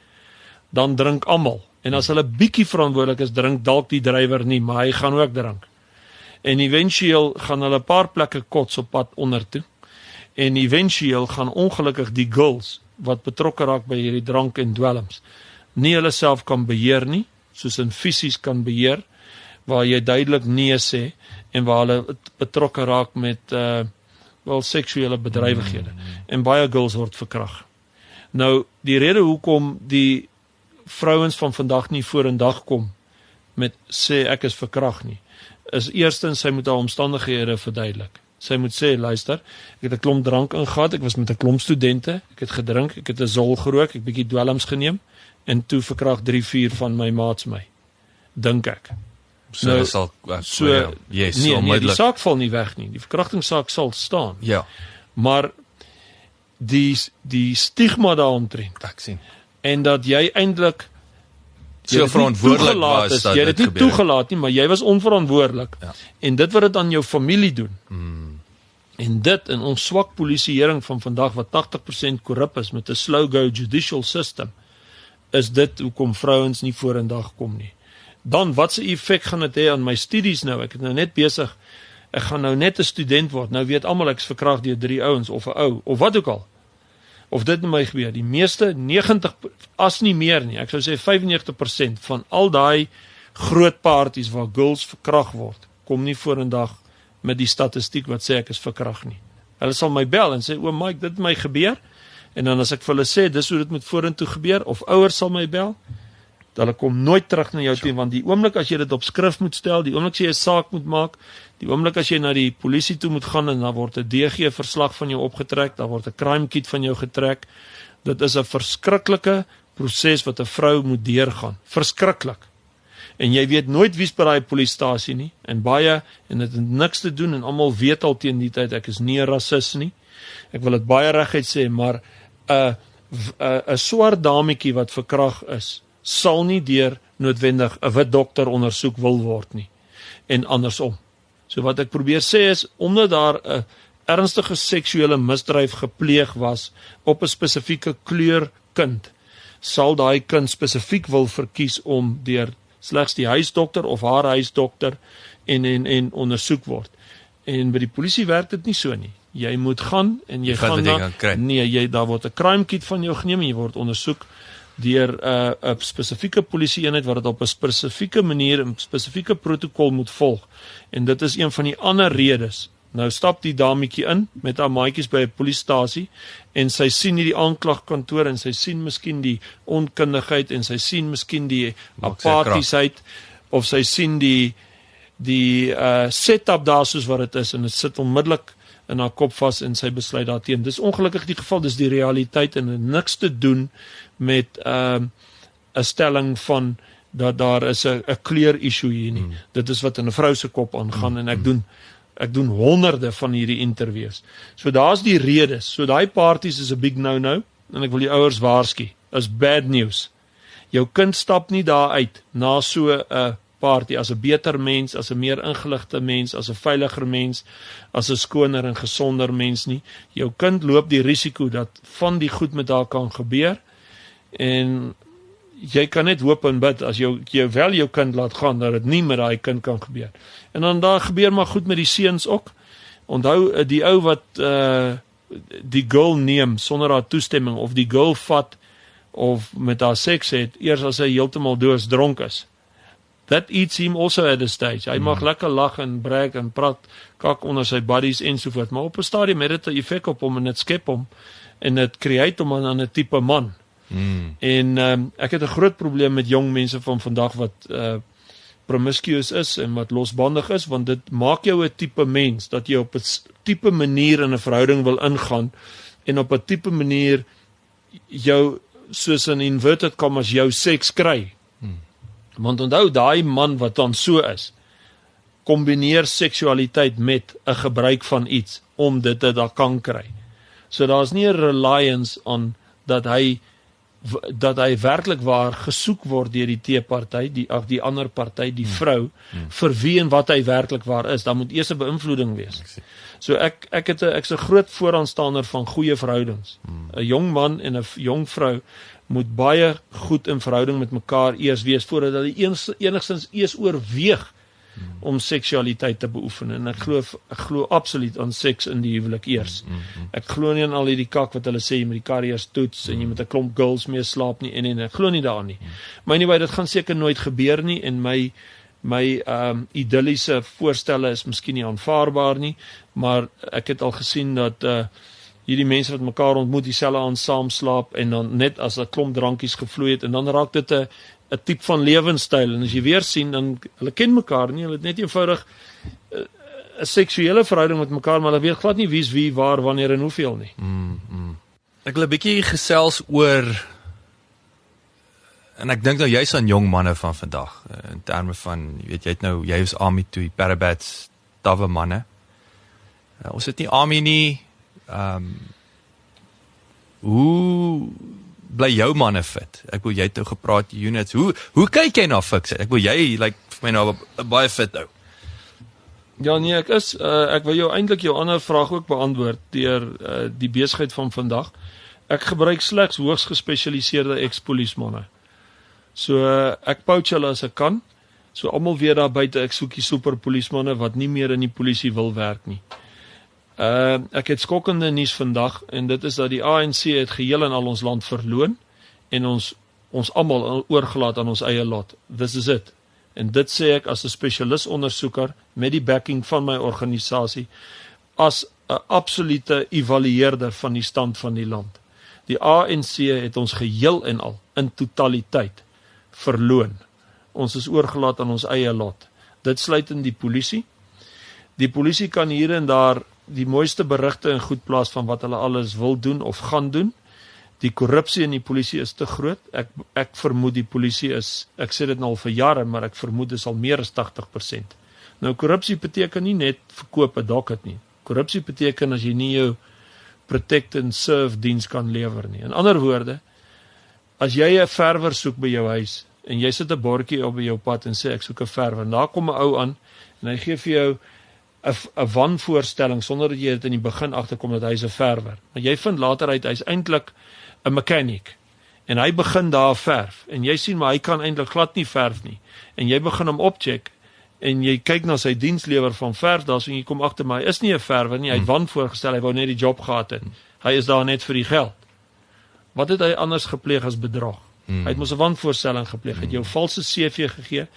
dan drink almal. En as hulle bietjie verantwoordelik is, drink dalk die drywer nie, maar hy gaan ook drink. En eventueel gaan hulle 'n paar plekke kots op pad onder toe. En eventueel gaan ongelukkig die girls, wat betrokke raak by hierdie drank en dwelms, nie hulle self kan beheer nie, soos in fisies kan beheer, waar jy duidelik nee sê, en waar hulle betrokke raak met seksuele bedrywighede. En baie girls word verkrag. Nou, die rede hoekom die vrouens van vandag nie vorendag kom met sê ek is verkrag nie, is eerstens sy moet haar omstandighede verduidelik. Sy moet sê, luister, ek het 'n klomp drank ingehaat, ek was met 'n klomp studente, ek het gedrink, ek het 'n zol gerook, ek het bietjie dwelms geneem, en toe verkrag 3-4 van my maats my. Dink ek. So nee, die saak val nie weg nie. Die verkrachtingssaak sal staan. Ja. Maar die stigma daaromtrent. Ek sien. En dat jy eintlik so verantwoordelik was dat jy het nie toegelaat nie, maar jy was onverantwoordelik. Ja. En dit wat dit aan jou familie doen. En dit in ons swak polisieering van vandag wat 80% korrup is met 'n slow go judicial system, is dit hoekom vrouens nie vorendag kom nie. Dan, wat se effek gaan dit hê aan my studies nou? Ek het nou net besig, ek gaan nou net 'n student word. Nou weet almal ek is verkrag deur 3 ouens of 'n ou of wat ook al. Of dit met my gebeur. Die meeste 90 as nie meer nie. Ek sou sê 95% van al daai groot parties waar girls verkrag word, kom nie vorendag met die statistiek wat sê ek is verkrag nie. Hulle sal my bel en sê, "O Mike, dit het my gebeur." En dan as ek vir hulle sê dis hoe dit met vorentoe gebeur, of ouers sal my bel, hulle kom nooit terug na jou toe, want die oomblik as jy dit op skrif moet stel, die oomblik as jy 'n saak moet maak, die oomblik as jy na die polisie toe moet gaan en dan word 'n DG verslag van jou opgetrek, dan word 'n crime kit van jou getrek. Dit is 'n verskriklike proses wat 'n vrou moet deurgaan. Verskriklik. En jy weet nooit wie's by daai polisiestasie nie, en dit het niks te doen en almal weet al teen die tyd ek is nie 'n rasis nie. Ek wil dit baie reguit sê, maar 'n swart dametjie wat verkragt is, sal nie deur noodwendig 'n wit dokter ondersoek wil word nie. En andersom. So wat ek probeer sê is, omdat daar 'n ernstige seksuele misdryf gepleeg was op 'n spesifieke kleur kind, sal daai kind spesifiek wil verkies om deur slegs die huisdokter of haar huisdokter en ondersoek word. En by die polisie werk dit nie so nie. Jy moet gaan en jy gaan daar word 'n crime kit van jou geneem en jy word ondersoek deur 'n spesifieke polisieeenheid wat dit op 'n spesifieke manier, 'n spesifieke protokol moet volg. En dit is een van die ander redes. Nou stap die dametjie in met haar maatjies by 'n polisiestasie en sy sien nie die aanklagkantoor en sy sien miskien die onkundigheid en sy sien miskien die apatiesheid of sy sien die setup daar soos wat dit is en dit sit onmiddellik in haar kop vas en sy besluit daarteen. Dis ongelukkig die geval, dis die realiteit en het niks te doen met 'n stelling van dat daar is 'n kleur issue hier nie. Dit is wat in 'n vrou se kop aangaan en ek doen honderde van hierdie interviews. So daar's die redes. So daai parties is 'n big no-no en ek wil die ouers waarsku. Is bad news. Jou kind stap nie daar uit na so 'n party as 'n beter mens, as 'n meer ingeligte mens, as 'n veiliger mens, as 'n skoner en gesonder mens nie. Jou kind loop die risiko dat van die goed met haar kan gebeur en jy kan net hoop en bid as jy wel jou kind laat gaan dat dit nie met daai kind kan gebeur. En dan daar gebeur maar goed met die seuns ook. Onthou die ou wat die girl neem sonder haar toestemming of die girl vat of met haar seks het eers as hy heeltemal doodsdronk is. That eats him also at a stage. Hy mag lekker lag en brag en praat kak onder sy buddies ensovoort, maar op 'n stadium het dit 'n effek op hom en dit skep hom en dit create hom aan 'n tipe man. En ek het 'n groot probleem met jong mense van vandag wat promiscuous is en wat losbandig is, want dit maak jou 'n tipe mens dat jy op 'n tipe manier in 'n verhouding wil ingaan en op 'n tipe manier jou soos in inverted commas jou seks kry. Want onthou daai man wat dan so is, kombineer seksualiteit met 'n gebruik van iets om dit te kan kry. So daar's nie 'n reliance on dat hy werklik waar gesoek word deur die teeparty, die ander party, die vrou, vir wie en wat hy werklik waar is. Daar moet eers 'n beïnvloeding wees. So ek's 'n groot vooraanstander van goeie verhoudings. 'n Jong man en 'n jong vrou moet baie goed in verhouding met mekaar eers wees voordat hulle enigstens eers oorweeg om seksualiteit te beoefen. En ek glo absoluut aan seks in die huwelik eers. Ek glo nie aan al hierdie kak wat hulle sê jy moet die kar eers toets en jy moet 'n klomp girls mee slaap nie en ek glo nie daaraan nie. Maar anyway, dit gaan seker nooit gebeur nie en my idilliese voorstelle is miskien nie aanvaarbaar nie, maar ek het al gesien dat hierdie mense wat mekaar ontmoet dieselfde aan saam slaap en dan net as 'n klomp drankies gevloei het en dan raak dit 'n tipe van lewenstyl en as jy weer sien dan hulle ken mekaar nie, hulle het net eenvoudig 'n seksuele verhouding met mekaar, maar hulle weet glad nie wie's wie, waar, wanneer en hoeveel nie. Ek wil 'n bietjie gesels oor en ek dink nou jy's aan jong manne van vandag in terme van jy het nou jy is army toe, parabats, tawwe manne. Ons het nie army nie. Hoe bly jou manne fit? Ek wil jy het nou gepraat units. Hoe kyk jy na fiksheid? Ek wil jy vir my nou baie fit nou. Ja nee, ek wil jou eintlik jou ander vraag ook beantwoord deur die besigheid van vandag. Ek gebruik slegs hoogs gespesialiseerde ex-polismanne. So ek poach hulle as ek kan. So almal weet daar buite ek soek die superpolismanne wat nie meer in die polisie wil werk nie. Ek het skokkende nuus vandag en dit is dat die ANC het geheel en al ons land verloon en ons almal oorgelaat aan ons eie lot. This is it. En dit sê ek as 'n spesialis ondersoeker met die backing van my organisasie as 'n absolute evalueerder van die stand van die land. Die ANC het ons geheel en al in totaliteit verloon. Ons is oorgelaat aan ons eie lot. Dit sluit in die polisie. Die polisie kan hier en daar die mooiste berigte en goed plaas van wat hulle alles wil doen of gaan doen. Die korrupsie in die polisie is te groot. Ek vermoed die polisie is, ek sê dit nou al vir jare, maar ek vermoed dit is al meer as 80%. Nou korrupsie beteken nie net verkoop 'n docket nie. Korrupsie beteken as jy nie jou protect and serve diens kan lewer nie. In ander woorde, as jy 'n verwer soek by jou huis en jy sit 'n bordjie op by jou pad en sê ek soek 'n verwer, en daar kom 'n ou aan en hy gee vir jou 'n wanvoorstelling sonder dat jy dit in die begin agterkom dat hy's 'n verwer. Maar jy vind later uit hy's eintlik 'n mechanic. En hy begin daar verf en jy sien maar hy kan eintlik glad nie verf nie. En jy begin hom opcheck en jy kyk na sy dienslewer van verf, daar so en jy kom agter maar hy is nie 'n verwer nie, hy het wanvoorgestel, hy wou net die job gehad het. Hy is daar net vir die geld. Wat het hy anders gepleeg as bedrog? Hy het mos 'n wanvoorstelling gepleeg, hy het jou 'n valse CV gegee.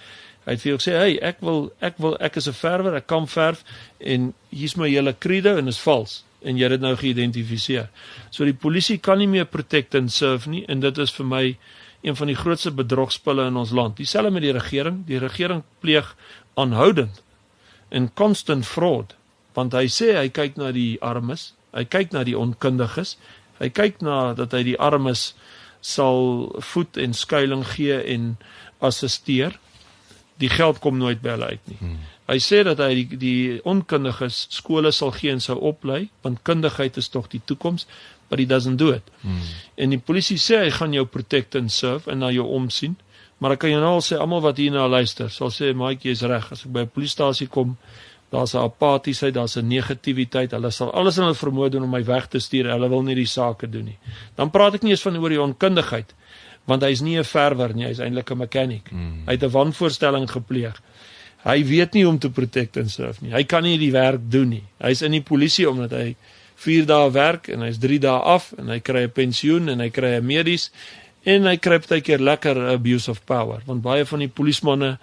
Hy het vir jou gesê, hey, ek is 'n verwer, ek kan verf en hier's my hele credo en is vals. En jy het dit nou geïdentifiseer. So die polisie kan nie meer protect and serve nie, en dit is vir my een van die grootste bedrogspille in ons land. Dieselfde met die regering pleeg aanhoudend en constant fraud, want hy sê hy kyk na die armes, hy kyk na die onkundiges, hy kyk na dat hy die armes sal voed en skuiling gee en assisteer. Die geld kom nooit by hulle uit nie. Hy sê dat hy die onkundiges skole sal gee en sou oplei, want kundigheid is tog die toekoms, but he doesn't do it. En die polisie sê hy gaan jou protect and serve en na jou omsien, maar ek kan jou nou al sê, almal wat hierna luister, sal sê, Mike, jy is reg, as ek by 'n polisiestasie kom, daar's 'n apatiesheid, daar's 'n negativiteit, hulle sal alles in hulle vermoë doen om my weg te stuur, hulle wil nie die sake doen nie. Dan praat ek nie eens van oor die onkundigheid, want hy is nie 'n verwer nie, hy is eintlik 'n mechanic. Hy het 'n wanvoorstelling gepleeg. Hy weet nie om te protect and serve nie. Hy kan nie die werk doen nie. Hy is in die polisie omdat hy 4 dae werk en hy's 3 dae af en hy kry 'n pensioen en hy kry 'n medies en hy kry partykeer lekker abuse of power, want baie van die polismanne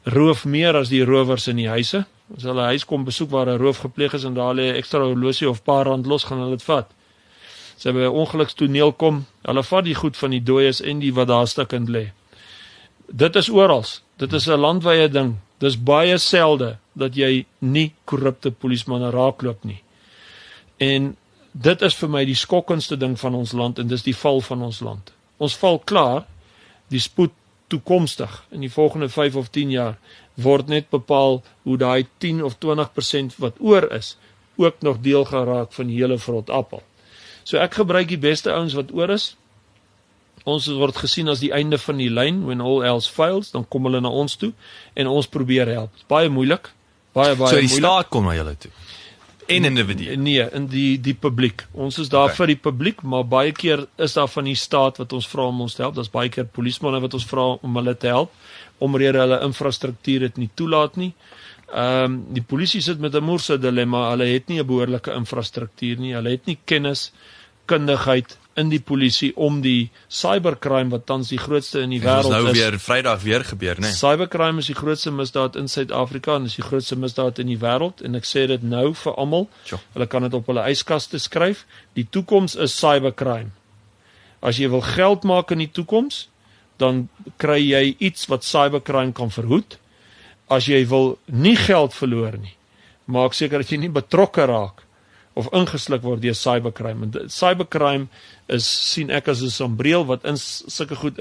roof meer as die rowers in die huise. As hulle huis kom besoek waar 'n roof gepleeg is en daar lê 'n ekstra horlosie of paar rand los, gaan hulle dit vat. As hy by 'n ongelukstoneel kom, hulle vat die goed van die dooies en die wat daar stukkend lê. Dit is oral. Dit is 'n landwyse ding. Dis baie selde dat jy nie korrupte polismanne raakloop nie. En dit is vir my die skokkendste ding van ons land en dis die val van ons land. Ons val klaar, die spoed toekomstig in die volgende 5 of 10 jaar word net bepaal hoe daai 10 of 20% wat oor is, ook nog deel geraak van die hele vrot appel. So ek gebruik die beste ouens wat oor is. Ons word gesien as die einde van die lyn, when all else fails, dan kom hulle na ons toe, en ons probeer help. Baie moeilik, baie So die moeilik. staat kom na julle toe. En individue. Nee, in die publiek. Ons is daar vir die publiek, maar baie keer is daar van die staat wat ons vra om ons te help. Daar's baie keer polismanne wat ons vra om hulle te help, omrede hulle infrastruktuur dit nie toelaat nie. Die polisie sit met 'n moerse dilemma, hulle het nie 'n behoorlike infrastruktuur nie, hulle het nie kennis, kundigheid in die polisie om die cybercrime wat tans die grootste in die wêreld is. Dit is nou weer Vrydag weer gebeur, né? Cybercrime is die grootste misdaad in Suid-Afrika en is die grootste misdaad in die wêreld en ek sê dit nou vir almal. Hulle kan dit op hulle yskaste skryf. Die toekoms is cybercrime. As jy wil geld maak in die toekoms, dan kry jy iets wat cybercrime kan verhoed. As jy wil nie geld verloor nie, maak seker dat jy nie betrokke raak of ingesluk word deur cybercrime. En cybercrime sien ek as 'n sambreel wat sulke goed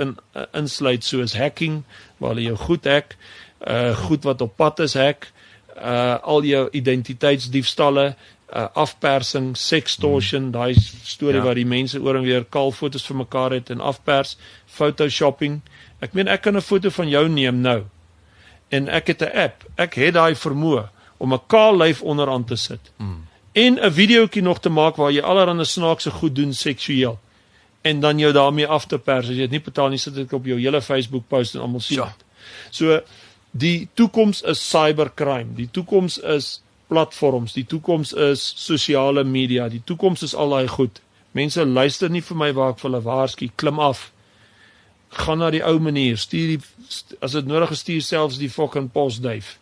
insluit soos hacking, waar hulle jou goed hack, goed wat op pad is hack, al jou identiteitsdiefstalle, afpersing, sextortion, daai storie waar die mense oor en weer kaal foto's vir mekaar het en afpers, photoshopping. Ek meen ek kan 'n foto van jou neem nou. En ek het 'n app. Ek het daai vermoë om 'n kaal lyf onderaan te sit. En 'n videoetjie nog te maak waar jy allerlei snaakse goed doen seksueel. En dan jou daarmee af te pers. As jy dit nie betaal nie, sit dit op jou hele Facebook post en almal sien dit. So die toekoms is cybercrime. Die toekoms is platforms. Die toekoms is sosiale media. Die toekoms is al daai goed. Mense luister nie vir my waar ek vir hulle waarsku, klim af. Gaan na die ou manier, stuur as dit nodig is, stuur selfs die fucking posduif.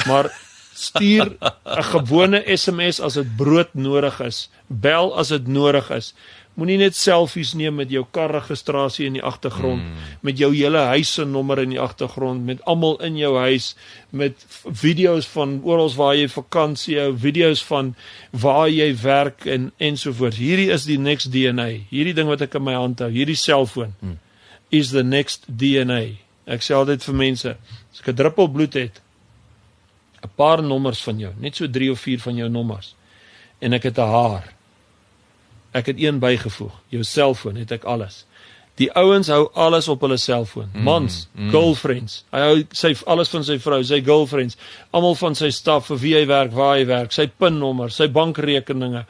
Maar stuur 'n gewone SMS as dit brood nodig is. Bel as dit nodig is. Moenie net selfies neem met jou karregistrasie in die agtergrond, met jou hele huis se nommer in die agtergrond, met almal in jou huis, met video's van oral waar jy vakansie hou, video's van waar jy werk ensovoorts. Hierdie is die next DNA. Hierdie ding wat ek in my hand hou, hierdie selfoon. Is the next DNA. Ek sê altyd vir mense, as ek 'n druppel bloed het, 'n paar nommers van jou, net so 3 of 4 van jou nommers, en ek het 'n haar, Ek het een bygevoeg, jou selfoon het ek alles. Die ouens hou alles op hulle selfoon. Mans, girlfriends. Hy hou alles van sy vrou, sy girlfriends, almal van sy staf, vir wie hy werk, waar hy werk, sy pinnommer, sy bankrekeninge,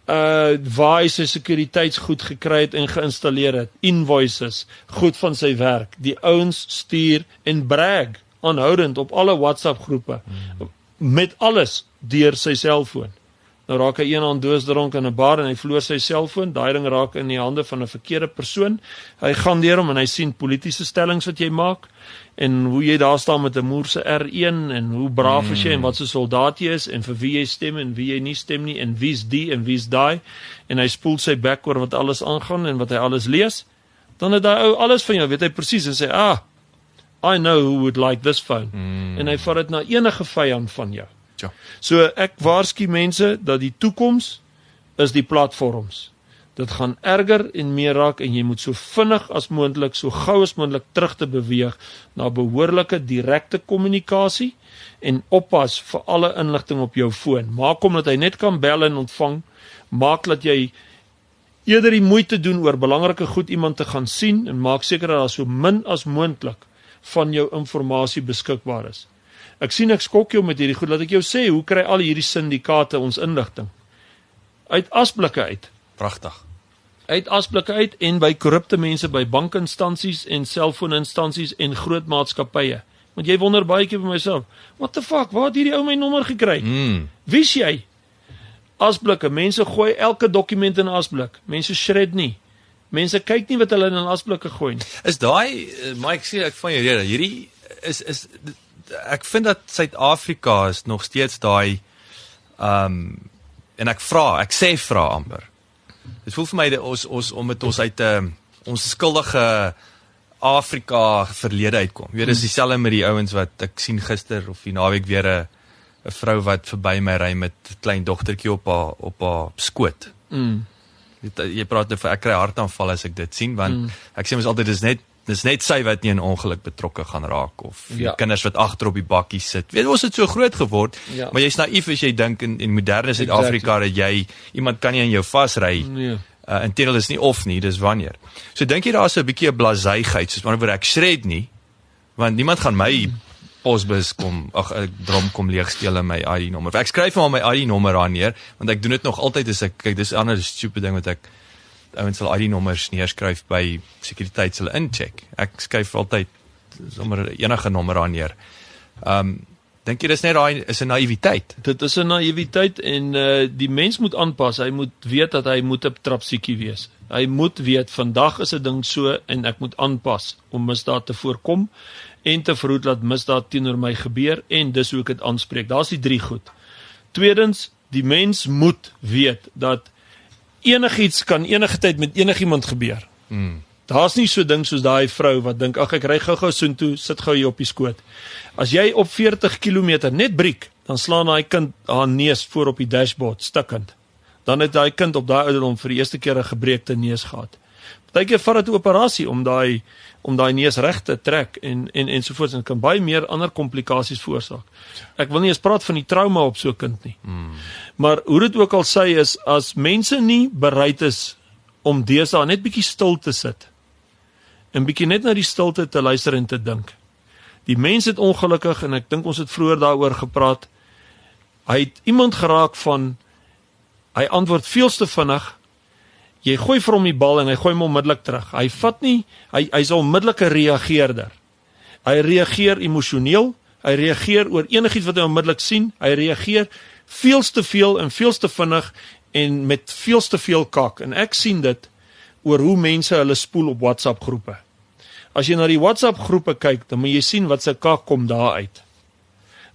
waar hy sy sekuriteitsgoed gekry het en geïnstalleer het, invoices, goed van sy werk. Die ouens stuur en brag aanhoudend op alle WhatsApp groepe, met alles deur sy selfoon. Nou raak hy een aan doosdronk in 'n bar en hy verloor sy selfoon, daai ding raak in die hande van 'n verkeerde persoon. Hy gaan deur hom en hy sien politieke stellings wat jy maak en hoe jy daar staan met 'n moerse R1 en hoe braaf is jy en wat so soldaat jy is en vir wie jy stem en wie jy nie stem nie en wie's die en wie's daai en hy spoel sy bek oor wat alles aangaan en wat hy alles lees. Dan het hy ou alles van jou, weet hy presies en sê, I know who would like this phone. En hy vat dit na enige vyand van jou. Ja. So ek waarsku mense dat die toekoms is die platforms. Dit gaan erger en meer raak en jy moet so vinnig as moontlik, so gou as moontlik terug te beweeg na behoorlike direkte kommunikasie en oppas vir alle inligting op jou foon. Maak hom dat hy net kan bel en ontvang. Maak dat jy eerder die moeite doen oor belangrike goed iemand te gaan sien en maak seker dat daar so min as moontlik van jou inligting beskikbaar is. Ek sien ek skok jou met hierdie goed, laat ek jou sê, hoe kry al hierdie syndikaate ons inligting? Uit asblikke uit. Pragtig. Uit asblikke uit en by korrupte mense by bankinstansies en selfooninstansies en groot maatskappye. Want jy wonder baie keer by myself, what the fuck, waar het hierdie ou my nommer gekry? Wie's jy? Asblikke, mense gooi elke dokument in 'n asblik. Mense shred nie. Mense kyk nie wat hulle in 'n asblikke gooi nie. Is daai, Mike, sê ek van jou rede, hierdie is ek vind dat Suid-Afrika is nog steeds daai en ek sê amper. Dit voel vir my dat ons uit ons skuldige Afrika verlede uitkom. Jy weet, dis dieselfde met die ouens wat ek sien gister of die naweek weer 'n vrou wat verby my ry met 'n klein dogtertjie op haar skoot. Jy praat oor ek kry hartaanval as ek dit sien want ek sê mos altyd dis net sy wat nie in ongeluk betrokke gaan raak of die kinders wat agter op die bakkie sit. Weet ons het so groot geword, maar jy's naïef as jy dink in moderne Suid-Afrika dat jy iemand kan nie in jou vasry. Inteendeel is nie of nie, dis wanneer. So dink jy daar's 'n bietjie 'n blazeigheid, soos maar ek shred nie, want niemand gaan my posbus drom kom leegsteel in my ID-nommer. Ek skryf maar my ID-nommer aan neer, want ek doen dit nog altyd as ek kyk, dis 'n ander stupid ding wat ek ouens sal ID-nommers neerskryf by sekuriteit hulle incheck. Ek skryf altyd sommer enige nommer aan neer. Dink jy dis net daai is 'n naïwiteit? Dit is 'n naïwiteit en die mens moet aanpas. Hy moet weet dat hy moet 'n trapsiekie wees. Hy moet weet vandag is 'n ding so en ek moet aanpas om misdaad te voorkom en te verhoed dat misdaad teenoor my gebeur en dis hoe ek dit aanspreek. Daar's die 3 goed. Tweedens, die mens moet weet dat enigiets kan enige tyd met enigiemand gebeur. Daar's nie so ding soos daai vrou wat dink, ag ek ry gou-gou soontoe, sit gou hier op die skoot. As jy op 40 km net breek, dan slaan daai kind haar neus voor op die dashboard stikkend. Dan het daai kind op daai ouderdom vir die eerste keer 'n gebreekte neus gehad. Partykeer vat dit 'n operasie om daai neus reg te trek en sovoorts en kan baie meer ander komplikasies veroorsaak. Ek wil nie eens praat van die trauma op so 'n kind nie. Maar hoe dit ook al sê is, as mense nie bereid is om deesdae net bietjie stil te sit en bietjie net na die stilte te luister en te dink. Die mens het ongelukkig, en ek dink ons het vroeër daaroor gepraat, hy het iemand geraak van, hy antwoord veels te vinnig, jy gooi vir hom die bal en hy gooi hom onmiddellik terug. Hy vat nie, hy's 'n onmiddellike reageerder. Hy reageer emosioneel, hy reageer oor enigiets wat hy onmiddellik sien, hy reageer veels te veel en veels te vinnig en met veels te veel kak. En ek sien dit oor hoe mense hulle spoel op WhatsApp groepe. As jy na die WhatsApp groepe kyk, dan moet jy sien wat se kak kom daar uit.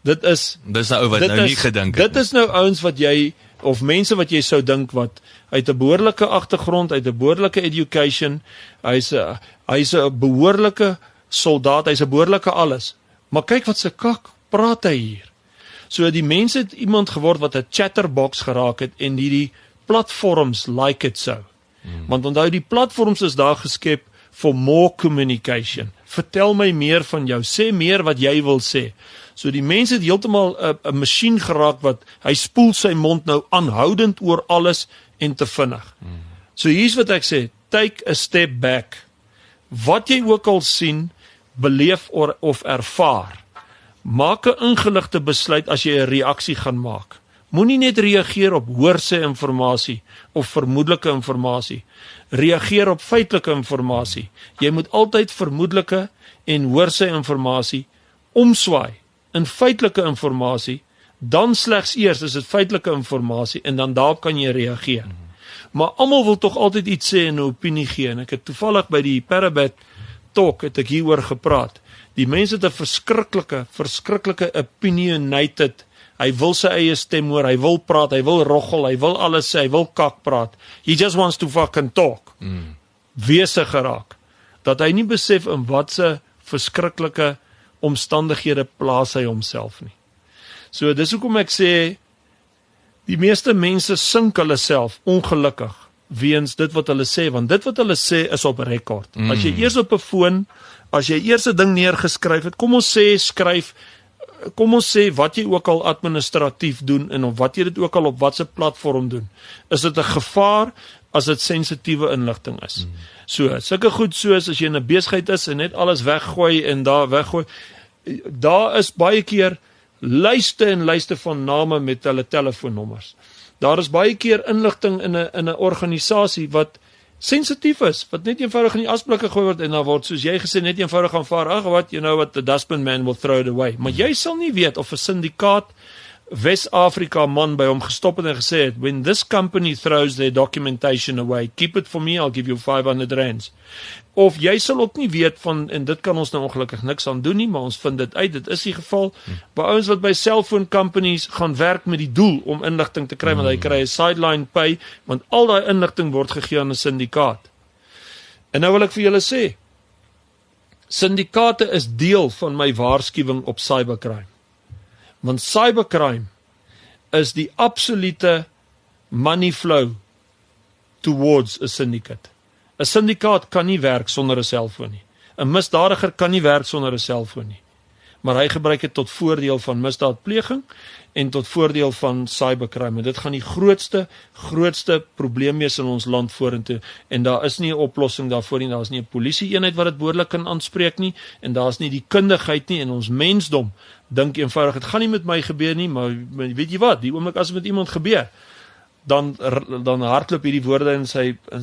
Dis nou ou wat nou nie gedink het. Dit is nou ouens wat jy, of mense wat jy sou dink wat uit 'n behoorlike agtergrond, uit 'n behoorlike education, hy's 'n behoorlike soldaat, hy's 'n behoorlike alles. Maar kyk wat se kak praat hy hier. So die mense het iemand geword wat 'n chatterbox geraak het en die platforms like it so. Want onthou die platforms is daar geskep for more communication, vertel my meer van jou, sê meer wat jy wil sê. So die mense het heeltemal 'n masjien geraak wat, hy spoel sy mond nou aanhoudend oor alles en te vinnig. So hier's wat ek sê, take a step back. Wat jy ook al sien, beleef of ervaar, maak 'n ingeligte besluit as jy 'n reaksie gaan maak. Moenie net reageer op hoorsê inligting of vermoedelike inligting. Reageer op feitelike inligting. Jy moet altyd vermoedelike en hoorsê inligting omswaai in feitelike inligting, dan slegs eers is dit feitelike inligting en dan daarop kan jy reageer. Maar almal wil tog altyd iets sê en 'n opinie gee. En ek het toevallig by die Parabet talk het ek hieroor gepraat. Die mense het 'n verskriklike opinionated. Hy wil sy eie stem hoor, hy wil praat, hy wil roggel, hy wil alles sê, hy wil kak praat. He just wants to fucking talk. Wese geraak. Dat hy nie besef in watse verskriklike omstandighede plaas hy homself nie. So dis hoekom ek sê, die meeste mense sink hulle self ongelukkig weens dit wat hulle sê, want dit wat hulle sê is op rekord. As jy eers op 'n foon, as jy eers 'n ding neergeskryf het, kom ons sê wat jy ook al administratief doen en of wat jy dit ook al op watse platform doen, is dit 'n gevaar as dit sensitiewe inligting is. So, sulke goed soos as jy in 'n besigheid is en net alles weggooi en daar weggooi, daar is baie keer lyste en lyste van name met hulle telefoonnommers. Daar is baie keer inligting in 'n organisasie wat sensitief is, wat net eenvoudig in die asblikke gooi word en dan word, soos jy gesê, net eenvoudig aanvaar, ag wat, you know what, the dustbin man will throw it away. Maar jy sal nie weet of 'n syndikaat Wes-Afrika man by hom gestop het en gesê het, when this company throws their documentation away, keep it for me, I'll give you 500 rands. Of jy sal ook nie weet van, en dit kan ons nou ongelukkig niks aan doen nie, maar ons vind dit uit, dit is die geval, by ouens wat by cellphone companies gaan werk met die doel om inligting te kry, want hy kry 'n sideline pay, want al daai inligting word gegee aan 'n syndikaat. En nou wil ek vir julle sê, syndikaate is deel van my waarskuwing op cybercrime. Want cybercrime is die absolute money flow towards a syndicate. 'n Syndikaat kan nie werk sonder 'n selfoon nie. 'n Misdadiger kan nie werk sonder 'n selfoon nie. Maar hy gebruik dit tot voordeel van misdaadpleging en tot voordeel van cybercrime. En dit gaan die grootste probleem wees in ons land vorentoe. En daar is nie 'n oplossing daarvoor nie. Daar is nie 'n polisie-eenheid wat dit behoorlik kan aanspreek nie. En daar is nie die kundigheid nie. En ons mensdom dink eenvoudig, dit gaan nie met my gebeur nie, maar weet jy wat, die oomblik as dit met iemand gebeur, dan hardloop hierdie woorde in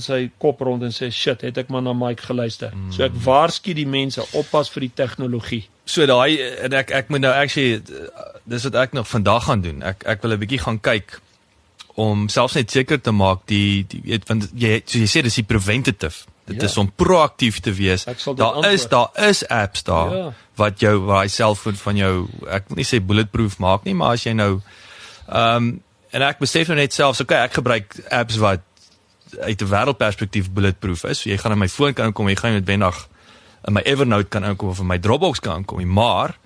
sy kop rond en sê, shit, het ek maar na Mike geluister. So ek waarsku die mense, oppas vir die tegnologie. So daai, en ek moet nou actually, dis wat ek nog vandag gaan doen, ek wil 'n bietjie gaan kyk, om selfs net seker te maak, want soos jy sê, dis die preventative, dit is om proaktief te wees, daar is apps daar, waar hy selfoon van jou, ek wil nie sê bulletproof maak nie, maar as jy nou, en ek besef nou net selfs, okay, ek gebruik apps wat uit 'n wêreldperspektief bulletproof is, so jy gaan in my foon kan inkom, jy gaan noodwendig in my Evernote kan inkom, of in my Dropbox kan inkom, maar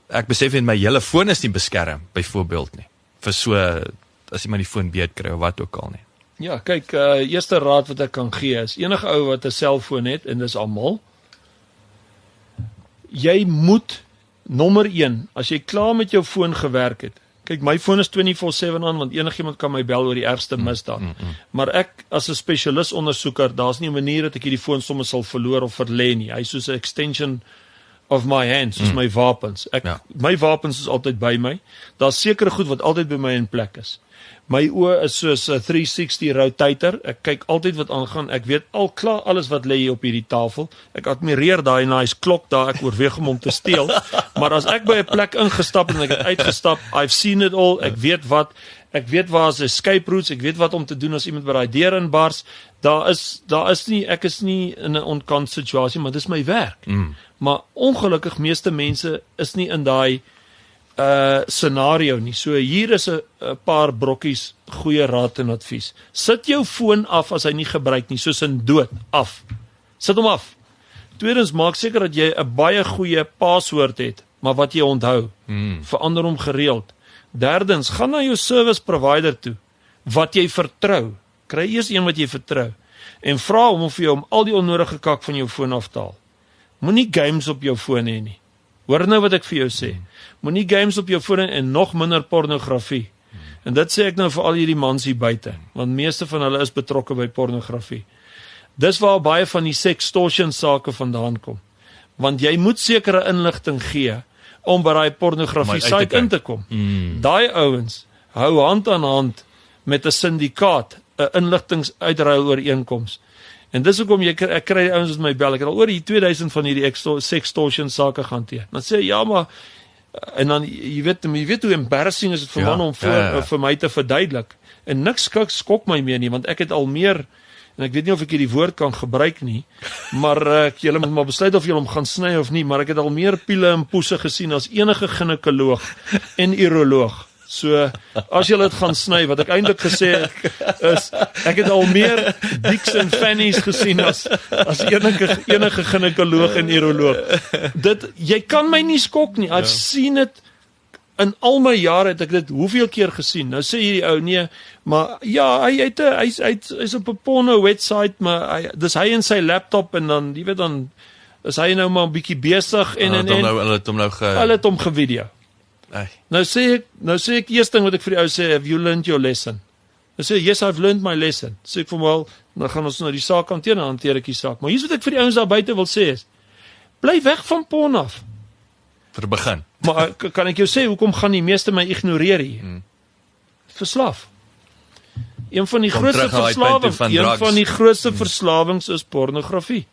ek besef net my hele foon is nie beskerm, byvoorbeeld nie, vir so, as jy maar die foon beet kry, of wat ook al nie. Ja, kyk, eerste raad wat ek kan gee is, enige ou wat 'n selfoon het, en dis almal, jy moet, nommer 1, as jy klaar met jou foon gewerk het, kyk, my foon is 24/7 aan, want enigiemand kan my bel oor die ergste misdaad. Maar ek, as 'n spesialis ondersoeker, daar's nie 'n manier dat ek hierdie foon sommer sal verloor of verlê nie. Hy is soos 'n extension of my hands, soos my wapens. My wapens is altyd by my. Daar's sekere goed wat altyd by my in plek is. My oë is soos 'n 360 rotator. Ek kyk altyd wat aangaan. Ek weet al klaar alles wat lê hier op hierdie tafel. Ek admireer daai nice klok daar. Ek oorweeg om te steel. Maar as ek by 'n plek ingestap en ek het uitgestap, I've seen it all. Ek weet waar is escape routes. Ek weet wat om te doen as iemand by daai deur inbars. Ek is nie in 'n onkant situasie, maar dis my werk. Maar ongelukkig meeste mense is nie in daai scenario nie. So hier is 'n paar brokkies goeie raad en advies. Sit jou foon af as hy nie gebruik nie, soos in dood, af. Sit hom af. Tweedens, maak seker dat jy 'n baie goeie paswoord het, maar wat jy onthou. Verander hom gereeld. Derdens, gaan na jou service provider toe, wat jy vertrou. Kry eers een wat jy vertrou. En vra hom vir jou om al die onnodige kak van jou foon af te haal. Moenie games op jou foon hê nie. Hoor nou wat ek vir jou sê. Moenie games op jou foon hê en nog minder pornografie. En dit sê ek nou vir al hierdie mans hier buite, want meeste van hulle is betrokke by pornografie. Dis waar baie van die sextortion sake vandaan kom. Want jy moet sekere inligting gee om by daai pornografie site in te kom. Daai ouens hou hand aan hand met 'n syndikaat, 'n inligtingsuitruil ooreenkoms. En dis hoekom ek kry die ouens met my bel. Ek het al oor die 2000 van hierdie sextortion sake gehanteer. Dan sê ja, maar en dan jy weet hoe embarrassing is dit vir man om vir my te verduidelik. En niks skok my meer nie, want ek het al meer, en ek weet nie of ek hierdie woord kan gebruik nie, maar julle moet maar besluit of julle hom gaan sny of nie, maar ek het al meer piele en poese gesien as enige ginekoloog en uroloog. So, as julle dit gaan sny, wat ek eintlik gesê het, is, ek het al meer dicks en fannies gesien as enige ginekoloog en uroloog. Jy kan my nie skok nie, I've seen it, in al my jare het ek dit hoeveel keer gesien. Nou sê hierdie ou, nee, maar ja, hy's op 'n porno website, maar dis hy in sy laptop, en dan, jy weet dan, is hy nou maar 'n bietjie besig, en hulle het hom gevideo. Nou sê ek eerste ding wat ek vir die ou sê, have you learned your lesson? Hy sê, yes, I've learned my lesson. Sê ek vir hom, wel, dan gaan ons nou die saak hanteer, dan hanteer ek die saak. Maar hier's wat ek vir die ouens daar buite wil sê is, bly weg van porn af. Vir begin. Maar kan ek jou sê, hoekom gaan die meeste my ignoreer hier? Verslaaf. Een van die grootste verslawings is pornografie.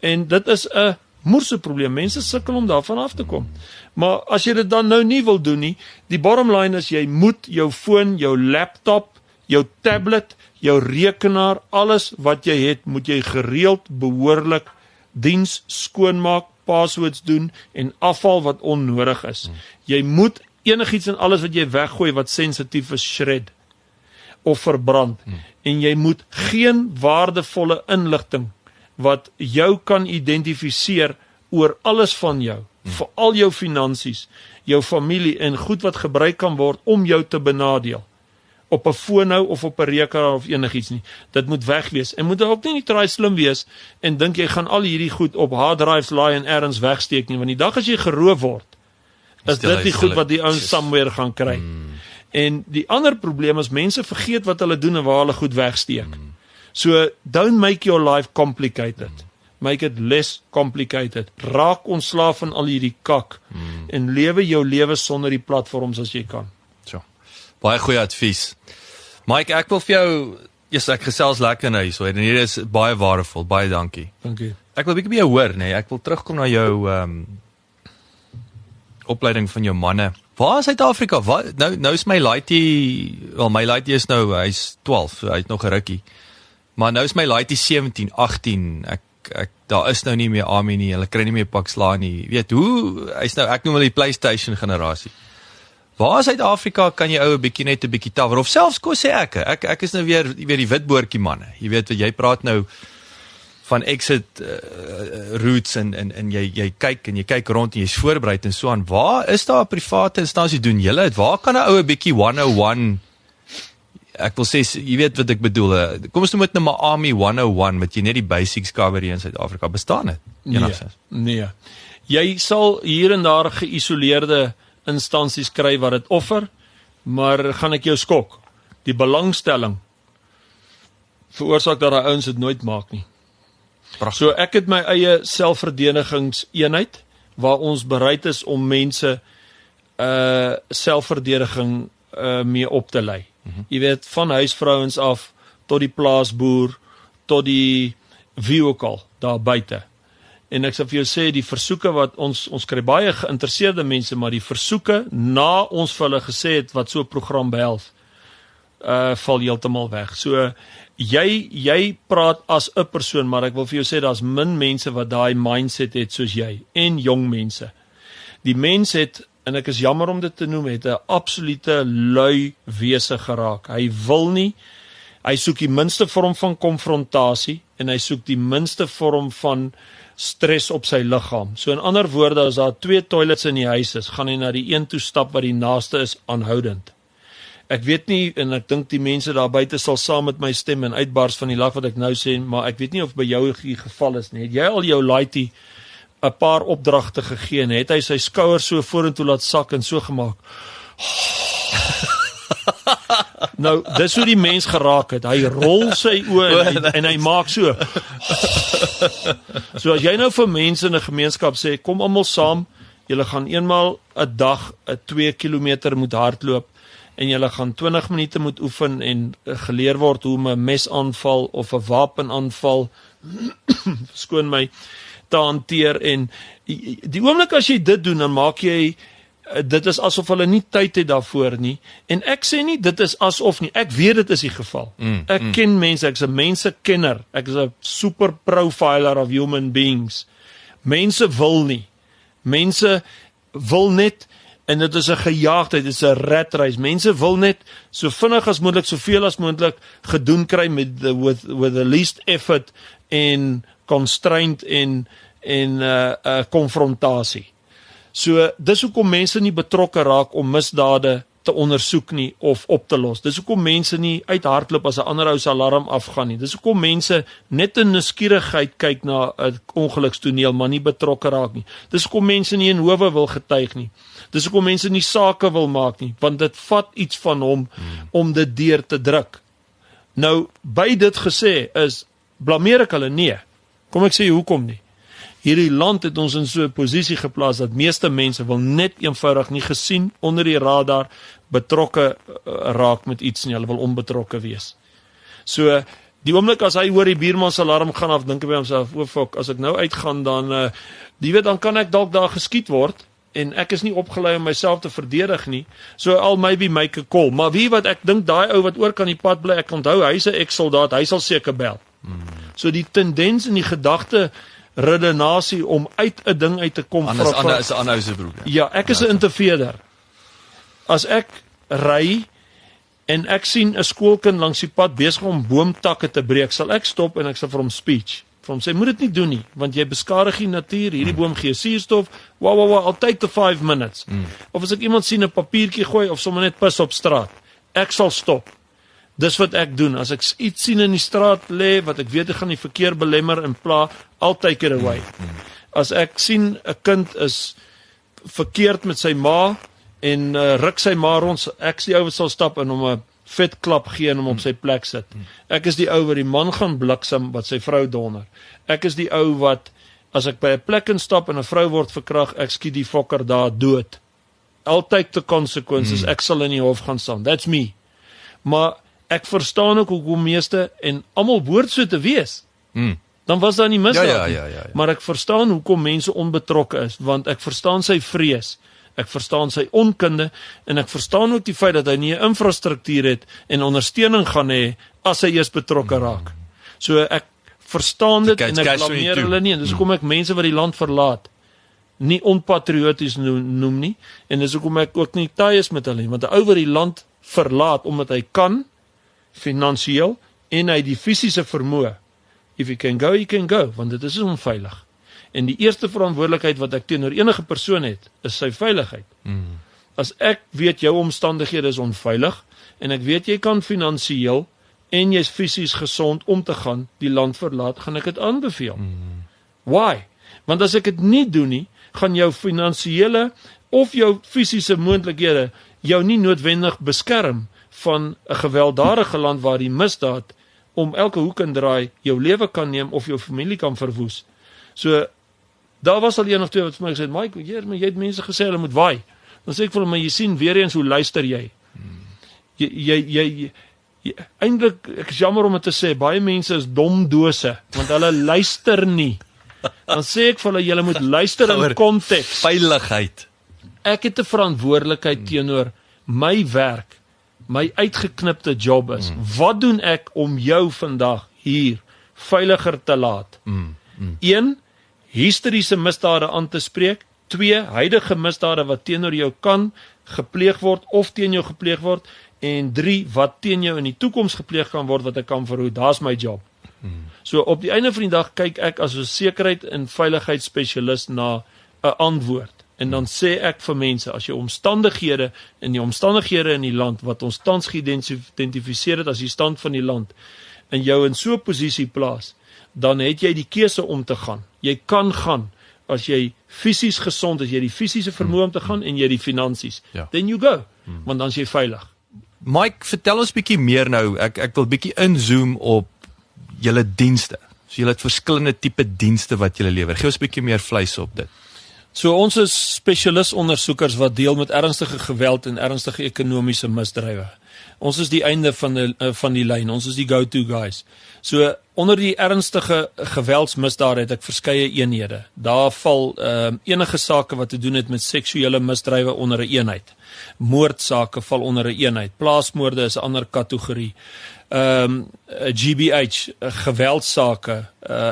En dit is 'n moerse probleem. Mense sukkel om daarvan af te kom. Maar as jy dit dan nou nie wil doen nie, die bottom line is jy moet jou foon, jou laptop, jou tablet, jou rekenaar, alles wat jy het, moet jy gereeld, behoorlik diens skoonmaak, passwords doen en afval wat onnodig is. Jy moet enigiets en alles wat jy weggooi wat sensitief is, shred of verbrand. En jy moet geen waardevolle inligting wat jou kan identifiseer oor alles van jou, vir al jou finansies, jou familie en goed wat gebruik kan word om jou te benadeel, op 'n foon nou of op 'n rekenaar of enigiets nie. Dit moet weg wees. En moet ook nie try slim wees en dink jy gaan al hierdie goed op hard drives laai en ergens wegsteek nie, want die dag as jy geroof word, is dit die goed wat die ouens somewhere gaan kry. En die ander probleem is mense vergeet wat hulle doen en waar hulle goed wegsteek. So don't make your life complicated. Make it less complicated. Raak ontslaaf van al hierdie kak en lewe jou lewe sonder die platforms as jy kan. Baie goeie advies. Mike, ek wil vir jou, ek gesels lekker nou hierso, en hier is baie waardevol, baie dankie. Dankie. Ek wil 'n bietjie by jou hoor, nee, ek wil terugkom na jou opleiding van jou manne. Waar is Suid-Afrika? Nou is my laaitie, my laaitie is nou, hy's 12, so hy het nog 'n rukkie. Maar nou is my laaitie 17, 18, daar is nou nie meer AMI nie, hulle kry nie meer pak sla nie. Weet hoe, hy's nou, ek noem hulle die PlayStation generasie. Waar in Suid-Afrika kan jy ou 'n bietjie net 'n bietjie tawer, of selfs kom sê ek is nou weer die witboortjie manne. Jy weet wat jy praat nou van exit routes en jy kyk rond en jy's voorberei en so aan. Waar is daar 'n private instansie doen julle dit? Waar kan 'n ou 'n bietjie 101, ek wil sê, jy weet wat ek bedoel, kom ons noem dit nou maar Army 101, wat jy net die basics cover hier in Suid-Afrika, bestaan dit? Nee. Jy sal hier en daar geïsoleerde instansies kry wat dit offer, maar gaan ek jou skok, die belangstelling veroorsaak dat daai ouens dit nooit maak nie. Prachtig. So ek het my eie selfverdedigingseenheid waar ons bereid is om mense selfverdediging mee op te lei. Jy weet, van huisvrouens af tot die plaasboer, tot die wie ook al daar buite. En ek sal vir jou sê, die versoeke wat ons kry baie geïnteresseerde mense, maar die versoeke na ons vir hulle gesê het wat so 'n program behels, val heeltemal weg. So jy praat as 'n persoon, maar ek wil vir jou sê daar's min mense wat daai mindset het soos jy, en jong mense. Die mens het, en ek is jammer om dit te noem, het 'n absolute lui wese geraak. Hy wil nie, hy soek die minste vorm van konfrontasie en hy soek die minste vorm van stres op sy liggaam. So in ander woorde, as daar 2 toilets in die huis is, gaan hy na die een toe stap wat die naaste is aanhoudend. Ek weet nie, en ek dink die mense daar buite sal saam met my stem en uitbars van die lag wat ek nou sê, maar ek weet nie of by jou die geval is nie. Het jy al jou laaitie 'n paar opdragte gegee en het hy sy skouers so vorentoe laat sak en so gemaak. Nou, dis hoe die mens geraak het. Hy rol sy oë en hy maak so. So as jy nou vir mense in 'n gemeenskap sê, kom almal saam, julle gaan eenmaal 'n dag 2 kilometer moet hardloop en julle gaan 20 minute moet oefen en geleer word hoe om 'n mesaanval of 'n wapenaanval verskoon my te hanteer en die oomblik as jy dit doen, dan maak jy dit is asof hulle nie tyd het daarvoor nie en ek sê nie dit is asof nie, ek weet dit is die geval. Ek ken mense, ek is 'n mensekenner, ek is 'n super profiler of human beings. Mense wil nie. Mense wil net en dit is 'n gejaagdheid, dit is 'n ratreis. Mense wil net so vinnig as moontlik, soveel as moontlik gedoen kry met with the least effort en constraint en konfrontasie. So dis hoekom mense nie betrokke raak om misdade te ondersoek nie of op te los. Dis hoekom mense nie uithardloop as 'n ander ou se alarm afgaan nie. Dis hoekom mense net in nuuskierigheid kyk na 'n ongelukstoneel, maar nie betrokke raak nie. Dis hoekom mense nie in howe wil getuig nie. Dis hoekom mense nie sake wil maak nie, want dit vat iets van hom om dit deur te druk. Nou, by dit gesê is, blameer ek hulle? Nee. Kom ek sê hoekom nie? Hierdie land het ons in so 'n posisie geplaas dat meeste mense wil net eenvoudig nie gesien onder die radar betrokke raak met iets nie, hulle wil onbetrokke wees. So, die oomblik as hy hoor die buurman se alarm gaan af, dink hy by homself, o fuck, as ek nou uitgaan dan, dan kan ek dalk daar geskiet word, en ek is nie opgelei om myself te verdedig nie, so I'll maybe make a call, maar wie wat ek dink, daai ou wat oor kan die pad bly, ek onthou, hy's 'n ex-soldaat, hy sal seker bel. So die tendens en die gedagte redenasie om uit 'n ding uit te kom. Anders is 'n ander se broek. Ja, ek is 'n interveerder. As ek ry en ek sien 'n skoolkind langs die pad besig om boomtakke te breek, sal ek stop en ek sal vir hom speech. Vir hom sê, moet dit nie doen nie, want jy beskadig die natuur, hierdie boom gee suurstof, I'll take the 5 minutes. Of as ek iemand sien 'n papiertjie gooi of sommer net pis op straat, ek sal stop. Dis wat ek doen. As ek iets sien in die straat lê wat ek weet ek gaan die verkeer belemmer en pla, I'll take it away. As ek sien 'n kind is verkeerd met sy ma en ruk sy ma rond, ek is die ou wat sal stap en hom 'n vet klap gee en hom op sy plek sit. Ek is die ou wat die man gaan bliksem wat sy vrou donder. Ek is die ou wat as ek by 'n plek instap en 'n vrou word verkrag, ek skiet die fokker daar dood. I'll take the consequences. Ek sal in die hof gaan staan. That's me. Maar ek verstaan ook hoekom meeste en almal behoort so te wees. Dan was daar nie misdaad nie. Ja. Maar ek verstaan hoekom mense onbetrokke is, want ek verstaan sy vrees. Ek verstaan sy onkunde en ek verstaan ook die feit dat hy nie 'n infrastruktuur het en ondersteuning gaan hê as hy eers betrokke raak. So ek verstaan dit en ek blameer hulle nie en dis hoekom ek mense wat die land verlaat nie onpatrioties noem nie en dis hoekom ek ook nie taai is met hulle nie, want 'n ou wat die land verlaat omdat hy kan finansiëel en hy die fisiese vermoë. If you can go, want dit is onveilig. En die eerste verantwoordelikheid wat ek teenoor enige persoon het, is sy veiligheid. As ek weet jou omstandighede is onveilig en ek weet jy kan finansiëel en jy's fisies gesond om te gaan die land verlaat, gaan ek dit aanbeveel. Why? Want as ek dit nie doen nie, gaan jou finansiële of jou fisiese moontlikhede jou nie noodwendig beskerm van 'n gewelddadige land waar die misdaad om elke hoek en draai jou lewe kan neem of jou familie kan verwoes. So, daar was al een of twee wat vir my gesê, Mike, jy het mense gesê, hulle moet waai. Dan sê ek vir hulle, maar jy sien weer eens hoe luister jy. Eintlik, ek is jammer om het te sê, baie mense is domdose, want hulle luister nie. Dan sê ek vir hulle, julle moet luister in konteks. Veiligheid. Ek het 'n verantwoordelikheid teenoor my werk, my uitgeknipte job is. Wat doen ek om jou vandag hier veiliger te laat? 1, historiese misdade aan te spreek. 2, huidige misdade wat teenoor jou kan gepleeg word of teen jou gepleeg word. En 3, wat teen jou in die toekoms gepleeg kan word wat ek kan verhoed. Daar's my job. So op die einde van die dag kyk ek as 'n sekurheid en veiligheidsspesialis na 'n antwoord. En dan sê ek vir mense, as jy omstandighede in die land, wat ons tans geïdentifiseer het as die stand van die land, en jou in so 'n posisie plaas, dan het jy die keuse om te gaan. Jy kan gaan, as jy fisies gesond is, jy die fisiese vermoë om te gaan en jy die finansies, then you go, want dan is jy veilig. Mike, vertel ons bietjie meer nou, ek wil bietjie inzoom op julle dienste. So julle het verskillende tipe dienste wat julle lewer. Gee ons bietjie meer vleis op dit. So ons is spesialis ondersoekers wat deel met ernstige geweld en ernstige ekonomiese misdrywe. Ons is die einde van die lyn, ons is die go-to guys. So onder die ernstige geweldsmisdade het ek verskeie eenhede. Daar val enige sake wat te doen het met seksuele misdrywe onder 'n eenheid. Moordsake val onder 'n eenheid. Plaasmoorde is 'n ander kategorie. GBH, geweldsake,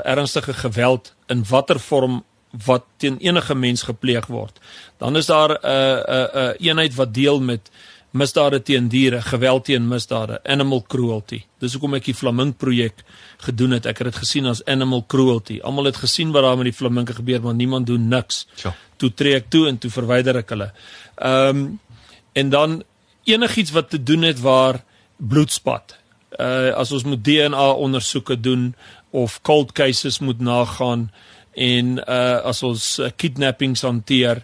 ernstige geweld in watter vorm wat teen enige mens gepleeg word. Dan is daar 'n eenheid wat deel met misdade teen diere, geweld teen misdade, animal cruelty. Dis hoekom ek die Flaming projek gedoen het. Ek het dit gesien as animal cruelty. Almal het gesien wat daar met die flaminke gebeur, maar niemand doen niks. Toe tree ek toe en toe verwyder ek hulle. En dan enigiets wat te doen het waar bloedspat. As ons moet DNA ondersoeke doen of cold cases moet nagaan en as ons kidnappings hanteer,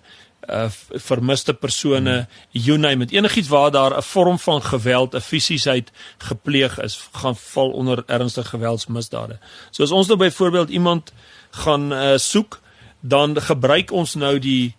vermiste persone, you name it, enigiets waar daar 'n vorm van geweld, 'n fisiesheid gepleeg is, gaan val onder ernstige geweldsmisdade. So as ons nou byvoorbeeld iemand gaan soek, dan gebruik ons nou die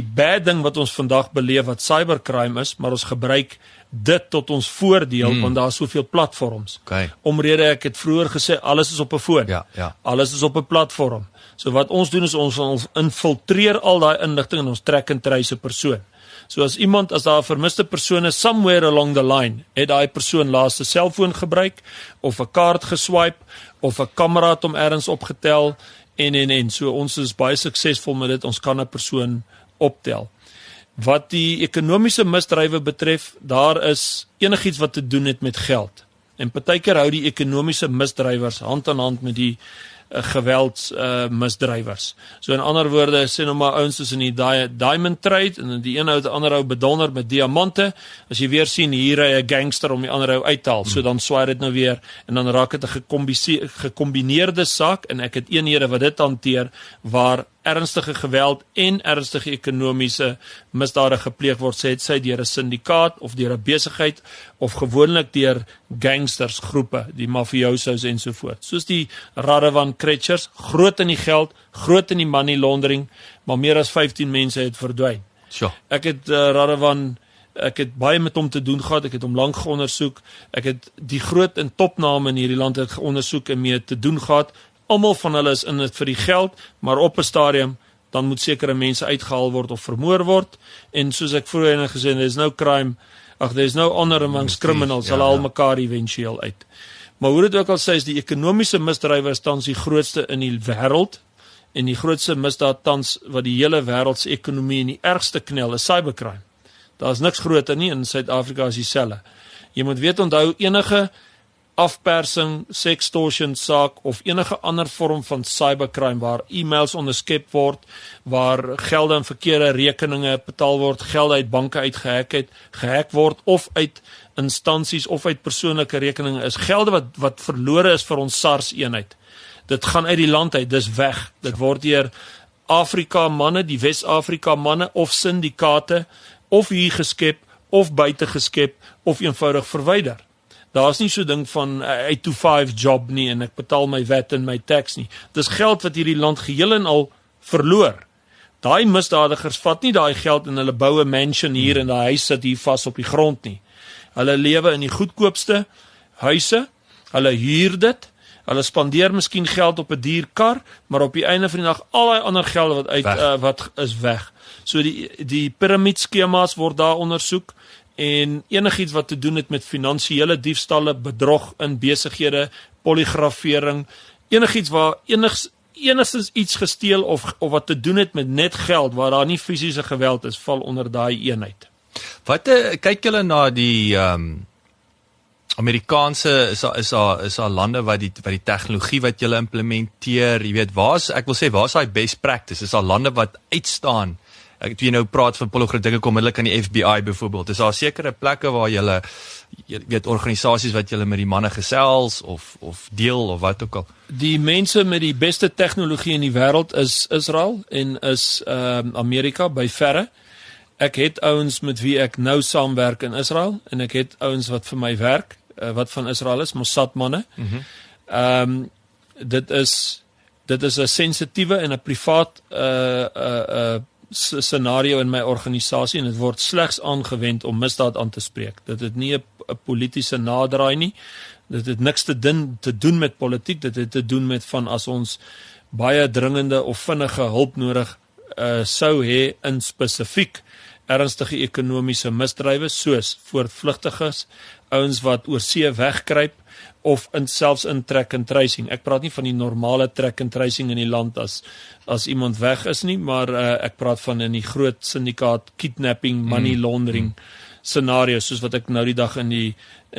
bad ding wat ons vandag beleef wat cybercrime is, maar ons gebruik dit tot ons voordeel, want daar is soveel platforms. Omrede ek het vroeër gesê, alles is op 'n foon. Alles is op 'n platform. So wat ons doen is ons infiltreer al daai inligting en ons trek en trace 'n persoon. So as daar 'n vermiste persoon is, somewhere along the line, het daai persoon laas 'n selfoon gebruik, of 'n kaart geswipe, of 'n kamera het hom ergens opgetel, en. So ons is baie suksesvol met dit, ons kan 'n persoon optel. Wat die ekonomiese misdrywe betref, daar is enigiets wat te doen het met geld. En partykeer hou die ekonomiese misdrywers hand aan hand met die geweldsmisdrywers. So in ander woorde, sê nou maar ouens is in die diamond trade, en die een ou die ander ou bedonder met diamante. As jy weer sien, hier ry 'n gangster om die ander ou uit te haal, so dan swaai dit nou weer, en dan raak dit 'n gekombineerde saak, en ek het eenhede wat dit hanteer, waar ernstige geweld en ernstige ekonomiese misdade gepleeg word, sê dit deur 'n syndikaat of deur 'n besigheid of gewoonlik deur gangsters groepe, die mafiosos en so voort. Soos die Radovan Kretschers, groot in die geld, groot in die money laundering, maar meer as 15 mense het verdwyn. Ek het Radovan, ek het baie met hom te doen gehad, ek het hom lank geondersoek, ek het die groot en topname in hierdie land het geondersoek en mee te doen gehad. Almal van hulle is in dit vir die geld, maar op 'n stadium, dan moet sekere mense uitgehaal word of vermoor word, en soos ek vroeër gesê, there's no honor amongst criminals, hulle haal mekaar eventueel uit. Maar hoe dit ook al sê, is die ekonomiese misdrywe is tans die grootste in die wêreld, en die grootste misdaad tans wat die hele wêreld se ekonomie in die ergste knel, is cybercrime. Daar is niks groter nie, in Suid-Afrika is dieselfde. Jy moet weet, onthou, enige afpersing, sextortion saak of enige ander vorm van cybercrime waar e-mails onderskep word, waar gelde en verkeerde rekeninge betaal word, gelde uit banke gehack word of uit instansies of uit persoonlike rekeninge is gelde wat verlore is vir ons SARS eenheid. Dit gaan uit die land uit, dis weg. Dit word deur Afrika manne, die Wes-Afrika manne of syndikate of hier geskep of buite geskep of eenvoudig verwyder. Daar is nie so ding van 8 to 5 job nie en ek betaal my wet en my tax nie. Dis geld wat hierdie land geheel en al verloor. Daai misdadigers vat nie daai geld en hulle bou 'n mansion hier en daai huis sit hier vas op die grond nie. Hulle lewe in die goedkoopste huise, hulle huur dit, hulle spandeer miskien geld op 'n duur kar, maar op die einde van die dag al daai ander geld wat is weg. So die piramidskemas word daar ondersoek en enigiets wat te doen het met finansiële diefstalle, bedrog in besighede, polygrafering, enigiets waar enigstens iets gesteel of wat te doen het met net geld waar daar nie fisiese geweld is, val onder daai eenheid. Wat kyk julle na die Amerikaanse is daar lande wat die tegnologie wat julle implementeer, jy weet, waar is daai best practice? Is daar lande wat uitstaan Ek jy nou praat van Apollo dink ek onmiddellik aan die FBI byvoorbeeld. Is daar sekere plekke waar jy weet organisasies wat julle met die manne gesels of deel of wat ook al? Die mense met die beste tegnologie in die wêreld is Israel en is Amerika by verre. Ek het ouens met wie ek nou saamwerk in Israel en ek het ouens wat vir my werk, wat van Israel is, Mossad manne. Dit is 'n sensitiewe en 'n privaat scenario in my organisasie en dit word slegs aangewend om misdaad aan te spreek. Dit het nie 'n politieke naderdraai nie. Dit het niks te doen met politiek, dit het te doen met van as ons baie dringende of vinnige hulp nodig sou hê in spesifiek ernstige ekonomiese misdrywe soos voortvlugtiges, ouens wat oor see wegkruip of selfs in track and tracing. Ek praat nie van die normale track and tracing in die land as iemand weg is nie, maar ek praat van in die groot syndikaat kidnapping, money laundering scenario's soos wat ek nou die dag in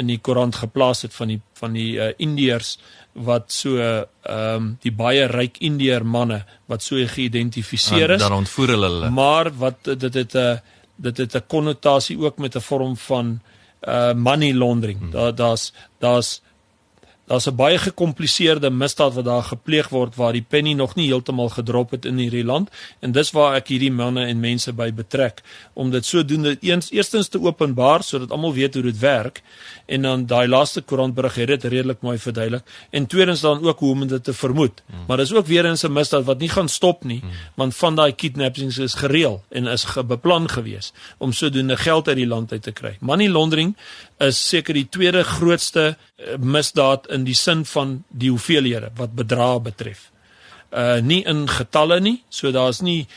die koerant geplaas het van die Indiërs wat so die baie ryk Indiër manne wat so geïdentifiseer is. Dan ontvoer hulle. Maar wat dit het 'n konnotasie ook met 'n vorm van money laundering. Daar's 'n baie gekompliseerde misdaad wat daar gepleeg word waar die penny nog nie heeltemal gedrop het in hierdie land en dis waar ek hierdie manne en mense by betrek om dit sodoende eerstens te openbaar sodat almal weet hoe dit werk en dan daai laaste koerantberig het dit redelik mooi verduidelik en tweedens dan ook hoe om dit te vermoed. Maar dis ook weer eens 'n misdaad wat nie gaan stop nie, want van daai kidnappings is gereël en is beplan gewees om sodoende geld uit die land uit te kry. Money laundering is seker die tweede grootste misdaad in die sin van die hoeveelhede wat bedrae betref. Nie in getalle nie, so daar's nie,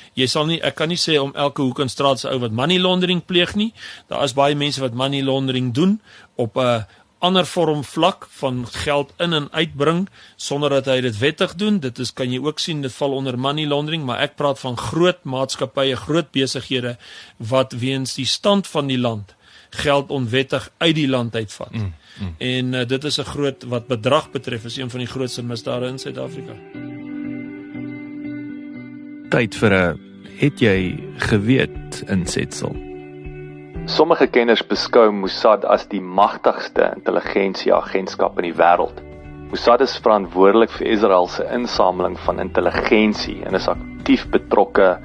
ek kan nie sê om elke hoek en straat se ou wat money laundering pleeg nie. Daar is baie mense wat money laundering doen op 'n ander vorm vlak van geld in en uitbring sonder dat hy dit wettig doen. Dit kan jy ook sien, dit val onder money laundering, maar ek praat van groot maatskappye, groot besighede wat weens die stand van die land geld onwettig uit die land uitvat. En dit is 'n groot, wat bedrag betref, is een van die grootste misdade in Suid-Afrika. Tyd vir 'n het jy geweet insetsel. Sommige kenners beskou Mossad as die magtigste intelligensieagentskap in die wêreld. Mossad is verantwoordelik vir Israel se insameling van intelligensie en is aktief betrokke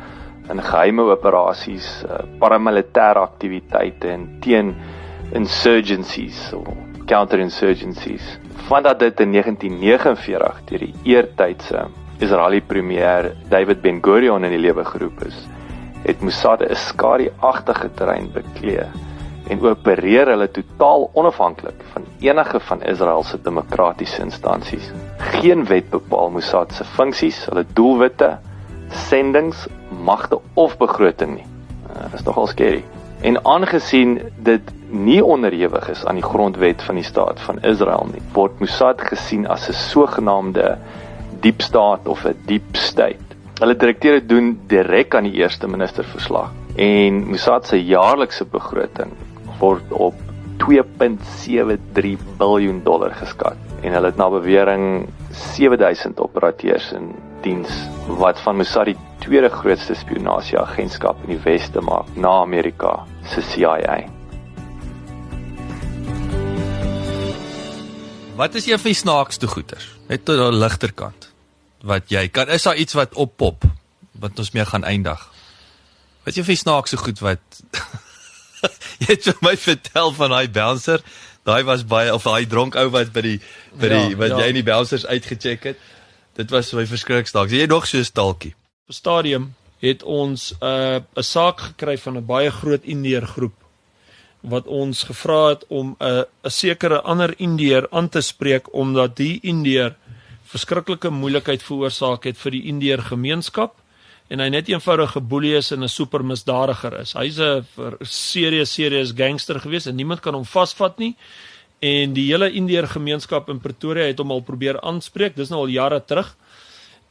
in geheime operasies, paramilitêre aktiwiteite en teen insurgencies of counterinsurgencies. Vandat dit in 1949 deur die eertydse Israeli premier David Ben-Gurion in die lewe geroep is, het Mossad 'n skadu-agtige terrein beklee en opereer hulle totaal onafhanklik van enige van Israel se demokratiese instansies. Geen wet bepaal Mossad se funksies, hulle doelwitte, sendings, magte of begroting nie. Dit is nogal scary. En aangesien dit nie onderhewig is aan die grondwet van die staat van Israel nie, word Mossad gesien as 'n sogenaamde deep state of 'n deep state. Hulle direkteure doen direk aan die eerste minister verslag en Mossad se jaarlikse begroting word op $2.73 biljoen geskat en hulle het na bewering 7000 operateurs in diens wat van Mossad die tweede grootste spionasieagentskap in die weste maak na Amerika se CIA. Wat is een van die snaakste goeters? Net tot die ligterkant. Wat jy kan, is daar iets wat oppop wat ons mee gaan eindig? Wat is een van die snaakste goed wat jy het vir my vertel van daai bouncer, daai was baie, of daai dronk ou wat by die wat jy in die bouncers uitgecheck het. Dit was my verskriklik snaaks. Jy nog so 'n stalkie. Op 'n stadium het ons 'n saak gekry van 'n baie groot Indiër groep wat ons gevra het om 'n sekere ander Indiër aan te spreek omdat die Indiër verskriklike moeilikheid veroorsaak het vir die Indiër gemeenskap en hy net eenvoudig geboelie is en 'n super misdadiger is. Hy's 'n serious gangster gewees en niemand kan hom vasvat nie. En die hele Indiër gemeenskap in Pretoria het hom al probeer aanspreek, dis nou al jare terug.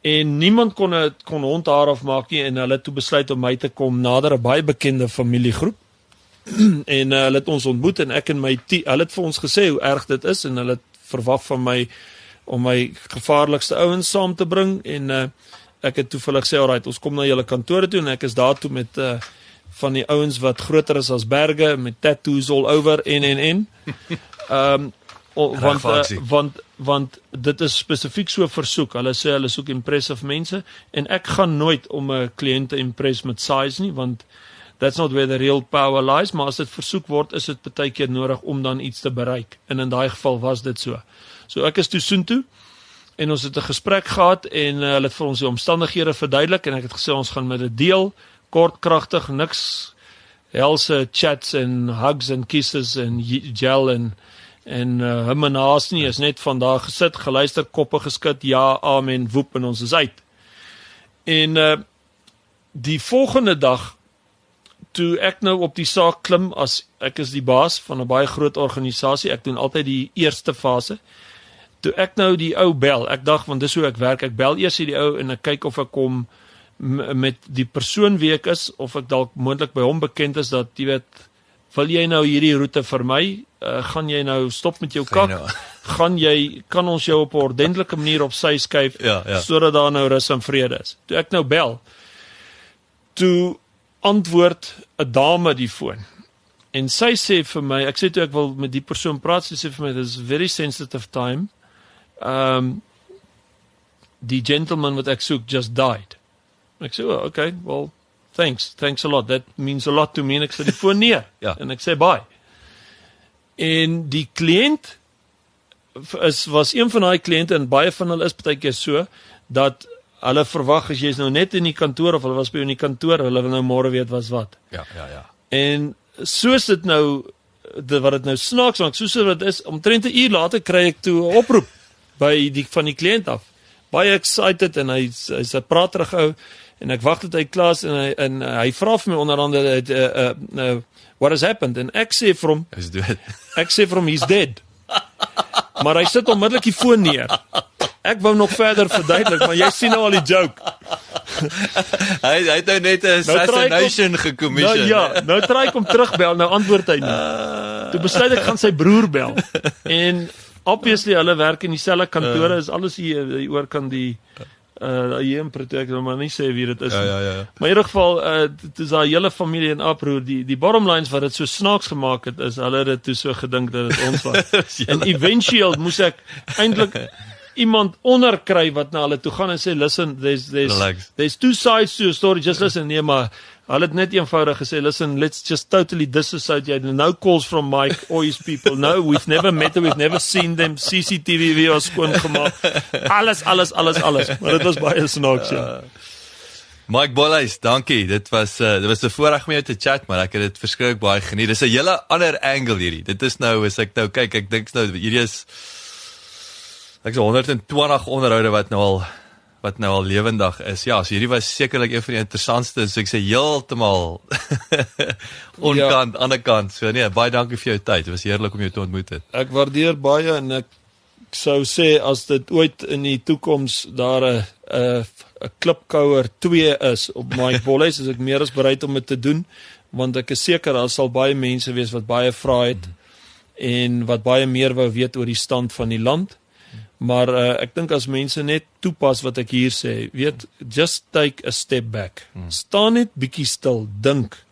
En niemand kon hond haar afmaak nie en hulle het toe besluit om my te kom nader, 'n baie bekende familiegroep. En hulle het ons ontmoet en ek en my hulle het vir ons gesê hoe erg dit is en hulle het verwag van my om my gevaarlikste ouens saam te bring en ek het toevallig gesê, alright, ons kom na julle kantore toe en ek is daar toe met van die ouens wat groter is as berge met tattoos all over en. Want dit is spesifiek so versoek. Hulle sê hulle soek impressive mense en ek gaan nooit om 'n kliënt te impress met size nie, want that's not where the real power lies, maar as dit versoek word, is dit baie keer nodig om dan iets te bereik. En in daai geval was dit so. So ek is toe soontoe en ons het 'n gesprek gehad en hulle het vir ons die omstandighede verduidelik en ek het gesê ons gaan met dit deel, kort, kragtig, niks helse chats en hugs en kisses en gel en humanaas nie, is net vandag gesit, geluister, koppe geskit, ja, amen, woep en ons is uit. En die volgende dag toe ek nou op die saak klim, as ek is die baas van 'n baie groot organisasie, ek doen altyd die eerste fase, toe ek nou die ou bel, ek dink, want dis hoe ek werk, ek bel eers die ou en ek kyk of ek kom met die persoon wie ek is, of ek dalk moontlik by hom bekend is, dat jy weet, wil jy nou hierdie roete vir my, gaan jy nou stop met jou kak, kan ons jou op 'n ordentlike manier op sy skuif, sodat daar nou rus en vrede is. Toe ek nou bel, toe antwoord 'n dame die foon. En sy sê vir my, ek sê toe ek wil met die persoon praat, sy sê vir my, this is very sensitive time. Die gentleman wat ek soek just died. Ek sê, oh, okay, well, thanks a lot, that means a lot to me, en ek sê die foon neer, en ek sê bye. En die kliënt was een van daai kliënte, en baie van hulle is partykeer so, dat hulle verwag as jy is nou net in die kantoor, of hulle was by jou in die kantoor, hulle wil nou môre weet wat. Ja. En soos dit nou, wat dit nou snaaks maak, soos dit is, omtrent 'n uur later kry ek toe 'n oproep van die kliënt af. Baie excited, en hy's 'n praterig ou, en ek wag tot hy klaar is, en hy vra vir my onder andere, what has happened? En ek sê vir hom, he's dead. Maar hy sit onmiddellik die foon neer. Ek wou nog verder verduidelik, maar jy sien nou al die joke. hy het nou net 'n assassination gecommission. Nou try ek om terugbel, nou antwoord hy nie. Toe besluit ek gaan sy broer bel. En obviously hulle werk in dieselfde kantore, is alles hier oor kan die hier in Pretoria, maar nie sê wie dit is. Ja. Maar in ieder geval, dit is haar hele familie in oproer. Die bottom lines wat dit so snaaks gemaak het, is hulle het dit toe so gedink dat dit ons was. En eventueel moes ek eintlik iemand onderkry wat na hulle toe gaan en sê, listen, there's two sides to a story, just listen, nee, maar hulle het net eenvoudig gesê, listen, let's just totally disassociate, no calls from Mike or his people, no, we've never met them, we've never seen them, CCTV video's skoon gemaak, alles, maar dit was baie snaaks, ja. Mike Bolhuis, dankie, dit was 'n voorreg om jou te chat, maar ek het dit verskriklik baie geniet, dit is 'n hele ander angle hierdie, dit is nou, as ek nou kyk, ek dink nou, hierdie is, ek sê 120 onderhoude wat nou al lewendig is. Ja, so hierdie was sekerlik een van die interessantste, so ek sê heeltemal onkant, ander kant. So nee, baie dankie vir jou tyd. Dit was heerlik om jou te ontmoet het. Ek waardeer baie en ek sou sê as dit ooit in die toekoms daar 'n klipkouer 2 is op Mike Bolhuis, is ek meer as bereid om dit te doen, want ek is seker daar sal baie mense wees wat baie vra het en wat baie meer wou weet oor die stand van die land. Maar ek dink as mense net toepas wat ek hier sê, weet, just take a step back. Staan net bietjie stil, dink.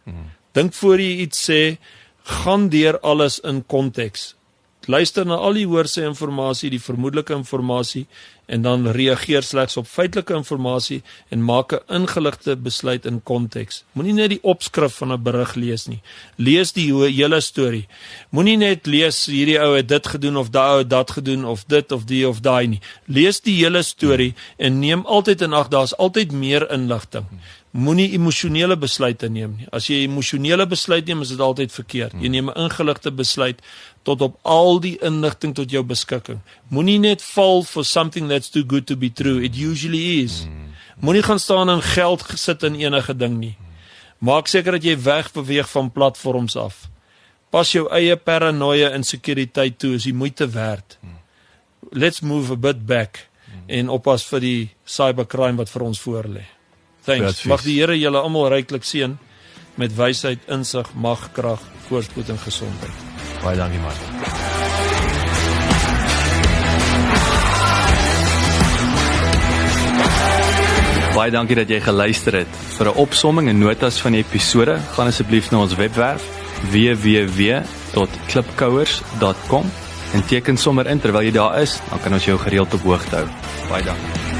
Dink voor jy iets sê, gaan deur alles in konteks. Luister na al die hoorse inligting, die vermoedelike inligting, en dan reageer slegs op feitelike inligting en maak 'n ingeligte besluit in konteks. Moenie net die opskrif van 'n berig lees nie. Lees die hele storie. Moenie net lees hierdie ou het dit gedoen of daai ou het dat gedoen of dit of die of daai nie. Lees die hele storie en neem altyd in ag, daar's altyd meer inligting. Moenie emosionele besluite neem nie. As jy emosionele besluit neem, is dit altyd verkeerd. Jy neem 'n ingeligte besluit tot op al die inligting tot jou beskikking. Moenie net val for something that's too good to be true. It usually is. Moenie gaan staan en geld gesit in enige ding nie. Maak seker dat jy wegbeweeg van platforms af. Pas jou eie paranoia en sekuriteit toe, is die moeite werd. Let's move a bit back en oppas vir die cybercrime wat vir ons voorlê. Thanks. Mag die Here julle almal ryklik seën met wysheid, insig, mag, krag, voorspoed en gesondheid. Baie dankie, Mike. Baie dankie dat jy geluister het. Vir 'n opsomming en notas van die episode, gaan asseblief na ons webwerf www.klipkouers.com en teken sommer in terwyl jy daar is, dan kan ons jou gereeld op hoogte hou. Baie dankie.